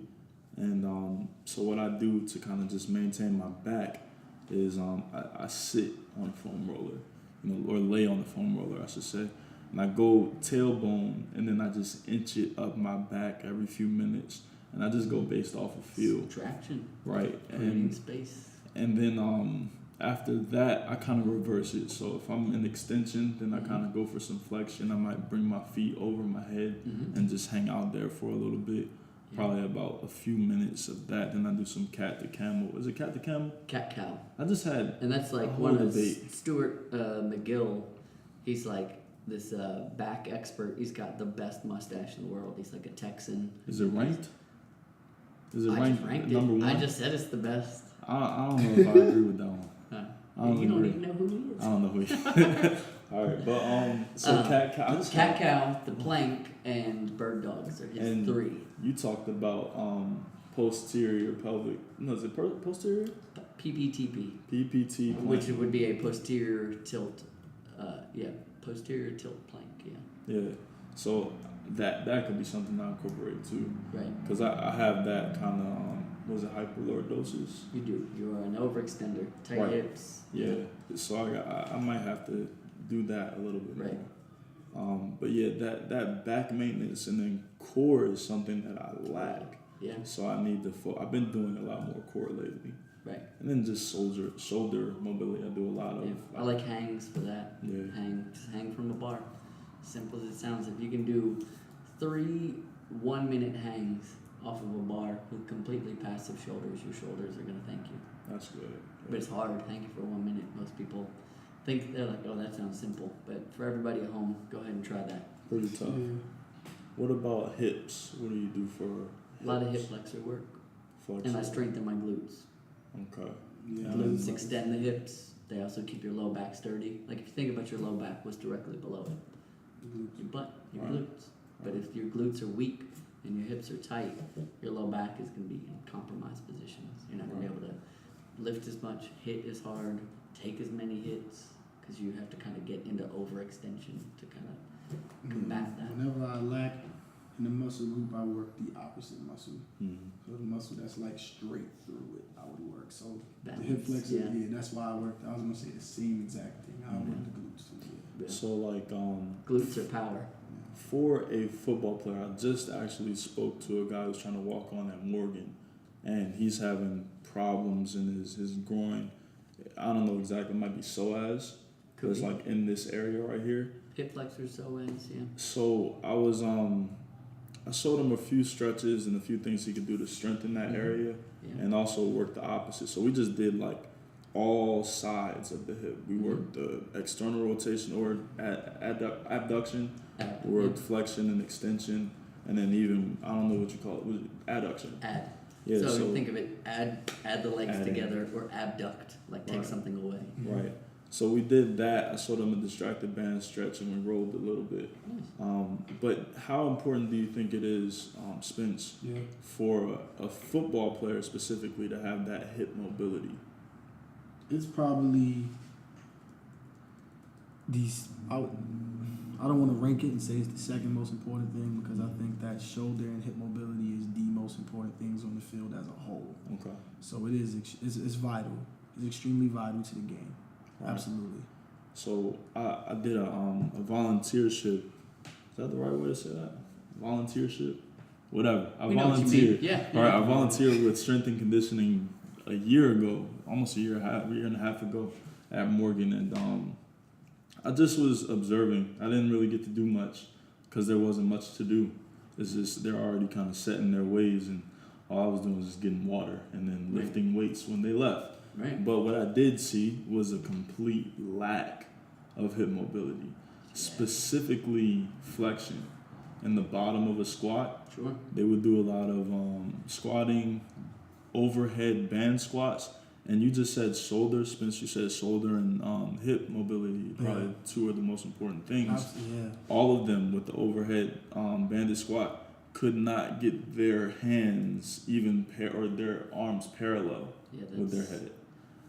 And so what I do to kind of just maintain my back is I sit on a foam roller, or lay on the foam roller, I should say. And I go tailbone, and then I just inch it up my back every few minutes. And I just go based off of feel. Traction. Right. Creating space. And then after that, I kind of reverse it. So if I'm in extension, then I kind of go for some flexion. I might bring my feet over my head and just hang out there for a little bit. Probably about a few minutes of that. Then I do some cat to camel. Is it cat to camel? Cat cow. I just had. And that's like a one whole of debate. Stuart McGill. He's like this back expert. He's got the best mustache in the world. He's like a Texan. Is it ranked? Is it I ranked just ranked number it. one? I just said it's the best. I don't know if I agree with that one. You don't even know who he is. I don't know who he is. All right, but so cat cow. Cat cow, the plank, and bird dogs are his And 3. You talked about posterior pelvic. No, is it posterior? PPTP. PPT. Which would be a posterior tilt. Posterior tilt plank. Yeah. Yeah. So that could be something I incorporate too. Right. Because I have that kind of was it hyperlordosis? You do. You're an overextender. Tight Right. hips. Yeah. So I might have to do that a little bit Right. more. But yeah, that back maintenance and then core is something that I lack. Yeah. So I need to. I've been doing a lot more core lately. Right. And then just shoulder mobility. I do a lot of. Yeah. I like hangs for that. Yeah. Just hang from a bar. Simple as it sounds. If you can do 3 1-minute hangs off of a bar with completely passive shoulders, your shoulders are going to thank you. That's good. But it's hard. Hanging for 1 minute. Most people think they're like, oh, that sounds simple. But for everybody at home, go ahead and try that. Pretty tough. Yeah. What about hips? What do you do for A lot of hip flexor work. flexion? And I strengthen my glutes. Okay. Yeah. Glutes extend the hips. They also keep your low back sturdy. Like if you think about your low back, what's directly below it? Your butt, your Right. glutes. But if your glutes are weak and your hips are tight, your low back is going to be in compromised positions. You're not going to be able to lift as much, hit as hard, take as many hits, because you have to kind of get into overextension to kind of combat that. Whenever I lack in the muscle group, I work the opposite muscle. Mm-hmm. So the muscle that's like straight through it, I would work. So Balance, the hip flexor, yeah. yeah, that's why I worked. I was gonna say the same exact thing. I work the glutes too. Yeah. So like Glutes are power. for a football player, I just actually spoke to a guy who's trying to walk on at Morgan, and he's having problems in his groin. I don't know exactly. It might be psoas. Could It's be. like in this area right here. Hip flexors, psoas, yeah. So I was I showed him a few stretches and a few things he could do to strengthen that area, Yeah. and also work the opposite. So we just did like all sides of the hip. We worked the external rotation or abduction, we worked flexion and extension, and then even I don't know what you call it, was it adduction? Add. Yeah. So, So think of it, add the legs Adding. together or abduct, like take Right. something away. right. So we did that. I showed him a distracted band stretch, and we rolled a little bit. Nice. But how important do you think it is, Spence, Yeah. for a football player specifically to have that hip mobility? It's probably I don't want to rank it and say it's the second most important thing because I think that shoulder and hip mobility is the most important things on the field as a whole. Okay. So it is it's vital. It's extremely vital to the game. Right. Absolutely. So I did a volunteership. Is that the right way to say that? Volunteership? Whatever. I We know what you volunteered. mean. Yeah. All right. I volunteered with strength and conditioning a year ago, almost a year and a half ago at Morgan, and I just was observing. I didn't really get to do much because there wasn't much to do. It's just they're already kind of set in their ways, and all I was doing was just getting water and then Right. lifting weights when they left. Right. But what I did see was a complete lack of hip mobility, specifically flexion. In the bottom of a squat, Sure. they would do a lot of squatting, overhead band squats, and you just said shoulder, Spence. You said shoulder and hip mobility, probably two of the most important things. Yeah. All of them with the overhead banded squat could not get their hands even or their arms parallel Yeah, with their that's. head.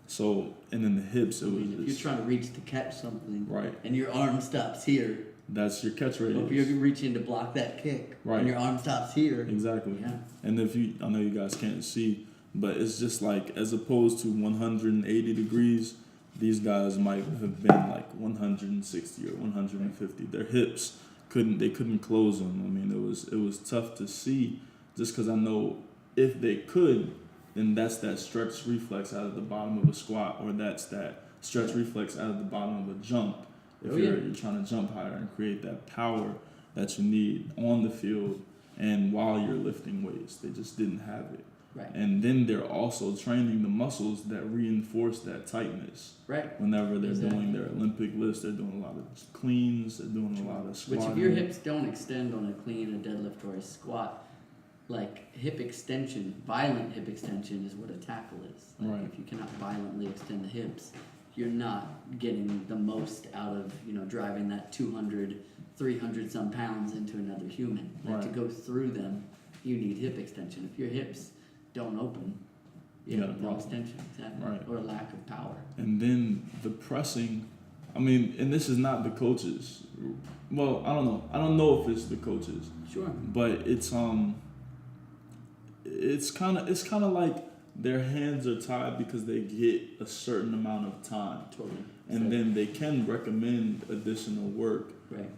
So, and then the hips, I it was mean, if you're just, trying to reach to catch something, right. and your arm stops here, That's your catch or if radius. you're reaching to block that kick, Right. and your arm stops here, Exactly. yeah, And if you, I know you guys can't see, But it's just like, as opposed to 180 degrees, these guys might have been like 160 or 150. Their hips couldn't close them. I mean, it was tough to see, just because I know if they could, then that's that stretch reflex out of the bottom of a squat, or that's that stretch reflex out of the bottom of a jump. If you're trying to jump higher and create that power that you need on the field and while you're lifting weights, they just didn't have it. Right. And then they're also training the muscles that reinforce that tightness. Right. Whenever they're doing their Olympic lifts, they're doing a lot of cleans, they're doing a lot of squatting. Which, if your hips don't extend on a clean, a deadlift, or a squat, like hip extension, violent hip extension is what a tackle is. Like Right. if you cannot violently extend the hips, you're not getting the most out of, driving that 200, 300 some pounds into another human. Like to go through them, you need hip extension. If your hips don't open, you have no extension, exactly. Right. Or a lack of power. And then the pressing, I mean, and this is not the coaches. Well, I don't know. I don't know if it's the coaches. Sure. But it's kind of like their hands are tied because they get a certain amount of time. Totally. And then they can recommend additional work. Right.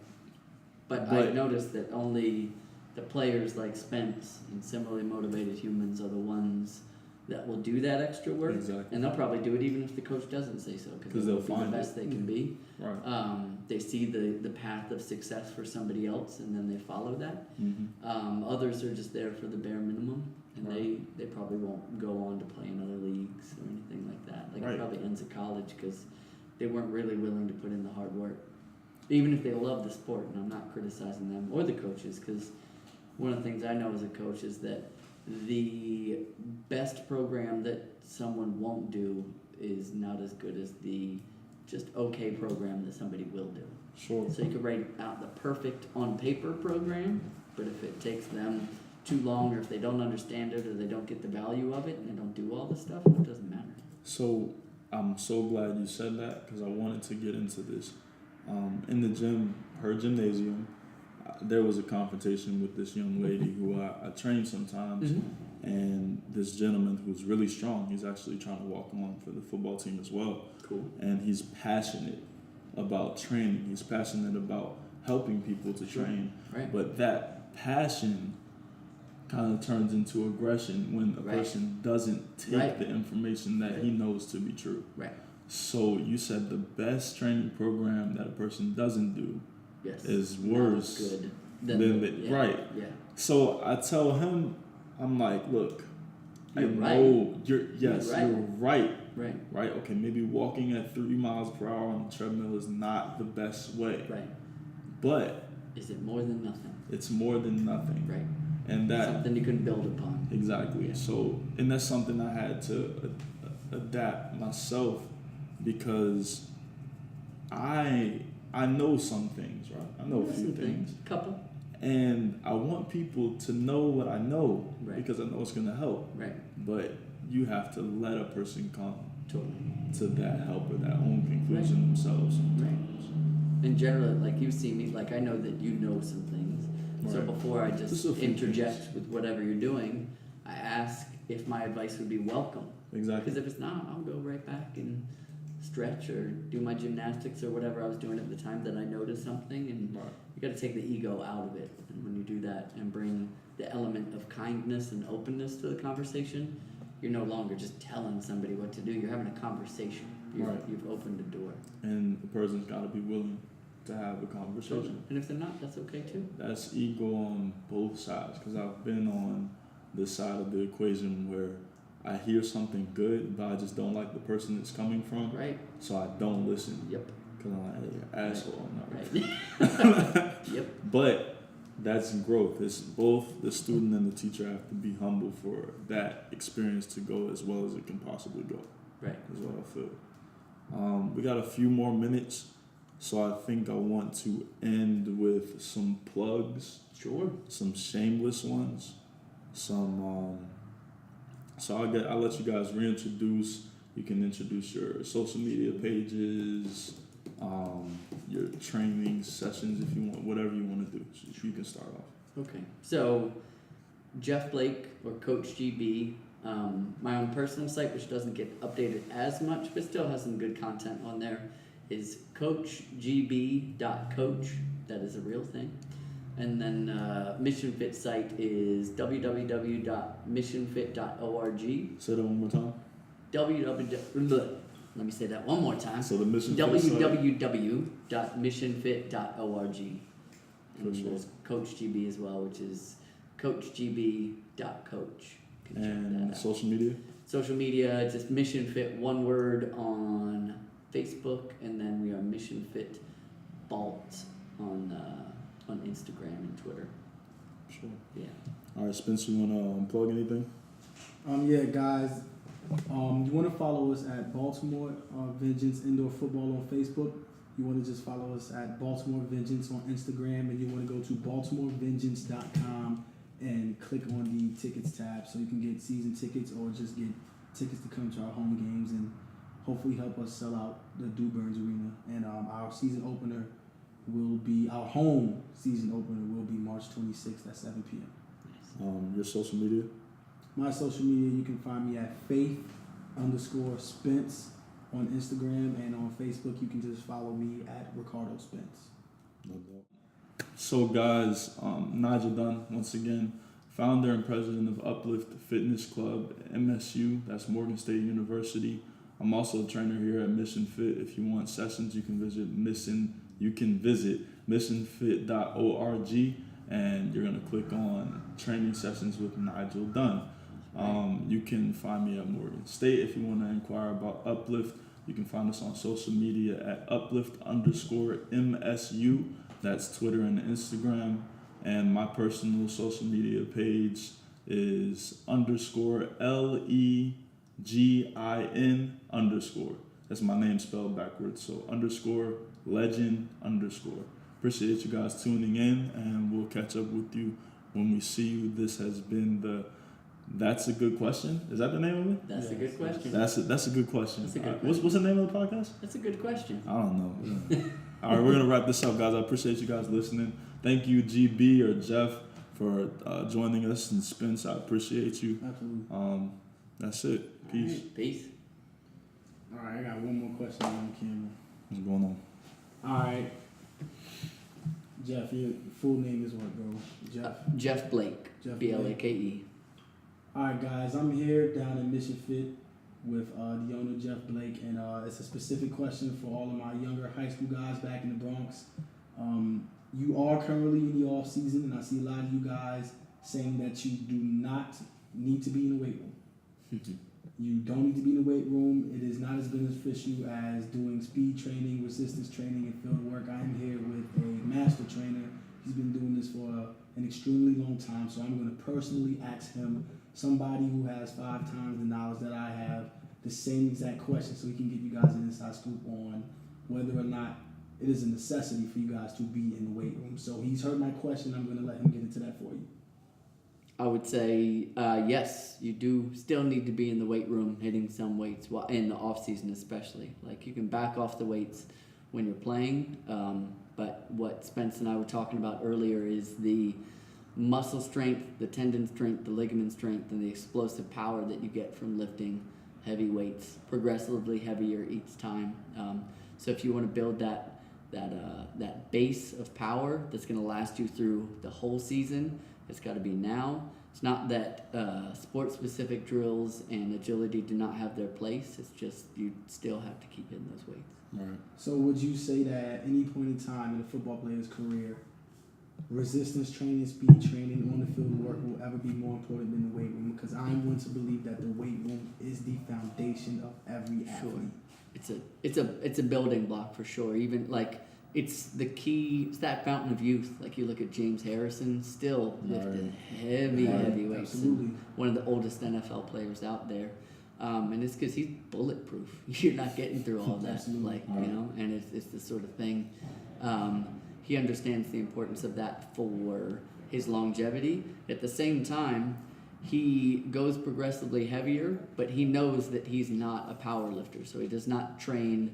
But I've noticed that only the players like Spence and similarly motivated humans are the ones that will do that extra work. Exactly. And they'll probably do it even if the coach doesn't say so, because they'll find the best they can be. Right. They see the path of success for somebody else, and then they follow that. Mm-hmm. Others are just there for the bare minimum, and Right. they probably won't go on to play in other leagues or anything like that. Like Right. it probably ends at college because they weren't really willing to put in the hard work, even if they love the sport. And I'm not criticizing them or the coaches, because one of the things I know as a coach is that the best program that someone won't do is not as good as the just okay program that somebody will do. Sure. So you could write out the perfect on paper program, but if it takes them too long, or if they don't understand it, or they don't get the value of it, and they don't do all the stuff, it doesn't matter. So I'm so glad you said that, because I wanted to get into this. In the gym, her gymnasium, there was a confrontation with this young lady who I train sometimes, and this gentleman who's really strong. He's actually trying to walk on for the football team as well. Cool. And he's passionate about training. He's passionate about helping people to train. Right. But that passion kind of turns into aggression when a person doesn't take the information that he knows to be true. Right. So you said the best training program that a person doesn't do is Not worse as good than right. Yeah. So I tell him, I'm like, look, You're I right. know you're right. Right. Right. Okay. Maybe walking at 3 miles per hour on the treadmill is not the best way. Right. But Is it more than nothing? it's more than nothing. Right. And that Something you can build upon. exactly. Yeah. So, and that's something I had to adapt myself, because I know some things, right? I know a few things. Couple. And I want people to know what I know, Right. because I know it's going to help. Right. But you have to let a person come Totally. to that help or that own conclusion themselves. Right. In general, like you see me, like I know that you know some things. So Right. before I Just just a few interject things. with whatever you're doing, I ask if my advice would be welcome. Exactly. Because if it's not, I'll go right back and stretch or do my gymnastics or whatever I was doing at the time that I noticed something. And Right. you got to take the ego out of it. And when you do that and bring the element of kindness and openness to the conversation, you're no longer just telling somebody what to do. You're having a conversation. You've opened a door. And the person's got to be willing to have a conversation. And if they're not, that's okay too. That's ego on both sides, because I've been on this side of the equation where I hear something good, but I just don't like the person it's coming from. Right. So I don't listen. Yep. Because I'm like, hey, you're an asshole. I'm not Right. Yep. But that's growth. It's both the student and the teacher have to be humble for that experience to go as well as it can possibly go. Right. Is what I feel. We got a few more minutes, so I think I want to end with some plugs. Sure. Some shameless ones. Some. So I'll let you guys reintroduce. You can introduce your social media pages, your training sessions if you want, whatever you want to do. So you can start off. Okay. So Jeff Blake, or Coach GB, My own personal site, which doesn't get updated as much, but still has some good content on there, is coachgb.coach. That is a real thing. And then Mission Fit site is www.missionfit.org. Say that one more time. Let me say that one more time. So the Mission Fit site. www.missionfit.org. And For sure. there's Coach GB as well, which is coachgb.coach. You can check that And out. social media. Social media, just Mission Fit, one word, on Facebook, and then we are Mission Fit Balt on Instagram and Twitter. Sure. Yeah. All right, Spence, you want to plug anything? Yeah, guys. You want to follow us at Baltimore Vengeance Indoor Football on Facebook. You want to just follow us at Baltimore Vengeance on Instagram, and you want to go to BaltimoreVengeance.com and click on the tickets tab so you can get season tickets or just get tickets to come to our home games and hopefully help us sell out the Burns Arena. And our season opener will be, our home season opener will be March 26th at 7 p.m. Your social media. My social media, you can find me at Faith_Spence on Instagram, and on Facebook you can just follow me at Ricardo Spence. No doubt. So guys, Nigel Dunn, once again, founder and president of Uplift Fitness Club, MSU, that's Morgan State University. I'm also a trainer here at Mission Fit. If you want sessions, you can visit missionfit.org, and you're gonna click on training sessions with Nigel Dunn. You can find me at Morgan State if you want to inquire about Uplift. You can find us on social media at Uplift_MSU. That's Twitter and Instagram. And my personal social media page is _LEGIN_. That's my name spelled backwards. So _legend_. Appreciate you guys tuning in, and we'll catch up with you when we see you. This has been That's a Good Question. Is that the name of it? That's a good question. That's a good question. That's a good What's the name of the podcast? That's a good question. I don't know. All right, we're gonna wrap this up, guys. I appreciate you guys listening. Thank you, GB or Jeff, for joining us, and Spence, I appreciate you. Absolutely. That's it. Peace. All right, peace. All right, I got one more question on camera. What's going on? All right. Jeff, your full name is what, bro? Jeff Blake. Jeff Blake. All right, guys, I'm here down in Mission Fit with the owner, Jeff Blake, and it's a specific question for all of my younger high school guys back in the Bronx. You are currently in the off season, and I see a lot of you guys saying that you do not need to be in the weight room. You don't need to be in the weight room. It is not as beneficial as doing speed training, resistance training, and field work. I am here with a master trainer. He's been doing this for an extremely long time, so I'm going to personally ask him, somebody who has 5 times the knowledge that I have, the same exact question, so he can give you guys an inside scoop on whether or not it is a necessity for you guys to be in the weight room. So he's heard my question. I'm going to let him get into that for you. I would say yes, you do still need to be in the weight room hitting some weights in the off season, especially. Like, you can back off the weights when you're playing, but what Spence and I were talking about earlier is the muscle strength, the tendon strength, the ligament strength, and the explosive power that you get from lifting heavy weights, progressively heavier each time. So if you want to build that base of power that's going to last you through the whole season, it's got to be now. It's not that sport-specific drills and agility do not have their place. It's just you still have to keep hitting those weights. Right. So would you say that at any point in time in a football player's career, resistance training, speed training, on the field work will ever be more important than the weight room? Because I'm one to believe that the weight room is the foundation of every athlete. It's a building block for sure. Even like it's the key. It's that fountain of youth. Like, you look at James Harrison, still lifting heavy weights. Absolutely. One of the oldest NFL players out there. And it's because he's bulletproof. You're not getting through all that. Absolutely. And it's the sort of thing. He understands the importance of that for his longevity. At the same time, he goes progressively heavier, but he knows that he's not a power lifter, so he does not train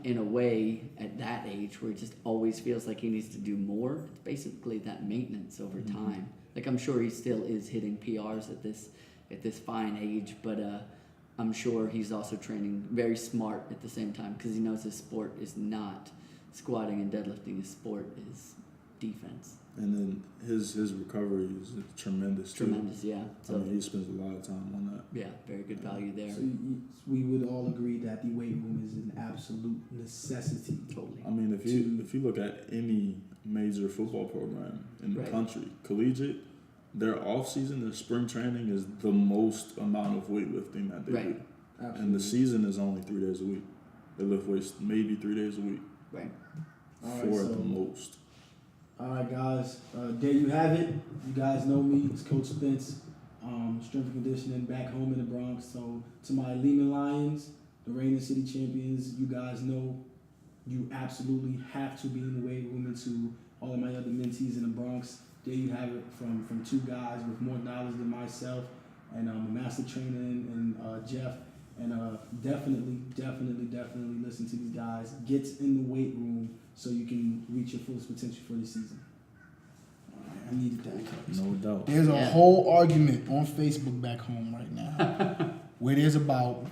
in a way at that age where he just always feels like he needs to do more. It's basically that maintenance over time. Like, I'm sure he still is hitting PRs at at this fine age, but I'm sure he's also training very smart at the same time because he knows his sport is not squatting and deadlifting. His sport is defense. And then his recovery is tremendous too. Tremendous, yeah. So I mean, he spends a lot of time on that. yeah, very good value there. So we would all agree that the weight room is an absolute necessity. Totally. I mean, if you look at any major football program in the Right. country, collegiate, their off season, their spring training is the most amount of weightlifting that they Right. do. Absolutely. And the season is only 3 days a week. They lift weights maybe 3 days a week. Right. All right, Four so- at the most. All right, guys. There you have it. You guys know me. It's Coach Spence, strength and conditioning back home in the Bronx. So to my Lehman Lions, the reigning city champions, you guys know you absolutely have to be in the weight room. And to all of my other mentees in the Bronx, there you have it from two guys with more knowledge than myself, and a master trainer and Jeff. And definitely listen to these guys. Get in the weight room so you can reach your fullest potential for the season. All right, I needed that. Coach. No doubt. There's a Yeah. whole argument on Facebook back home right now where there's about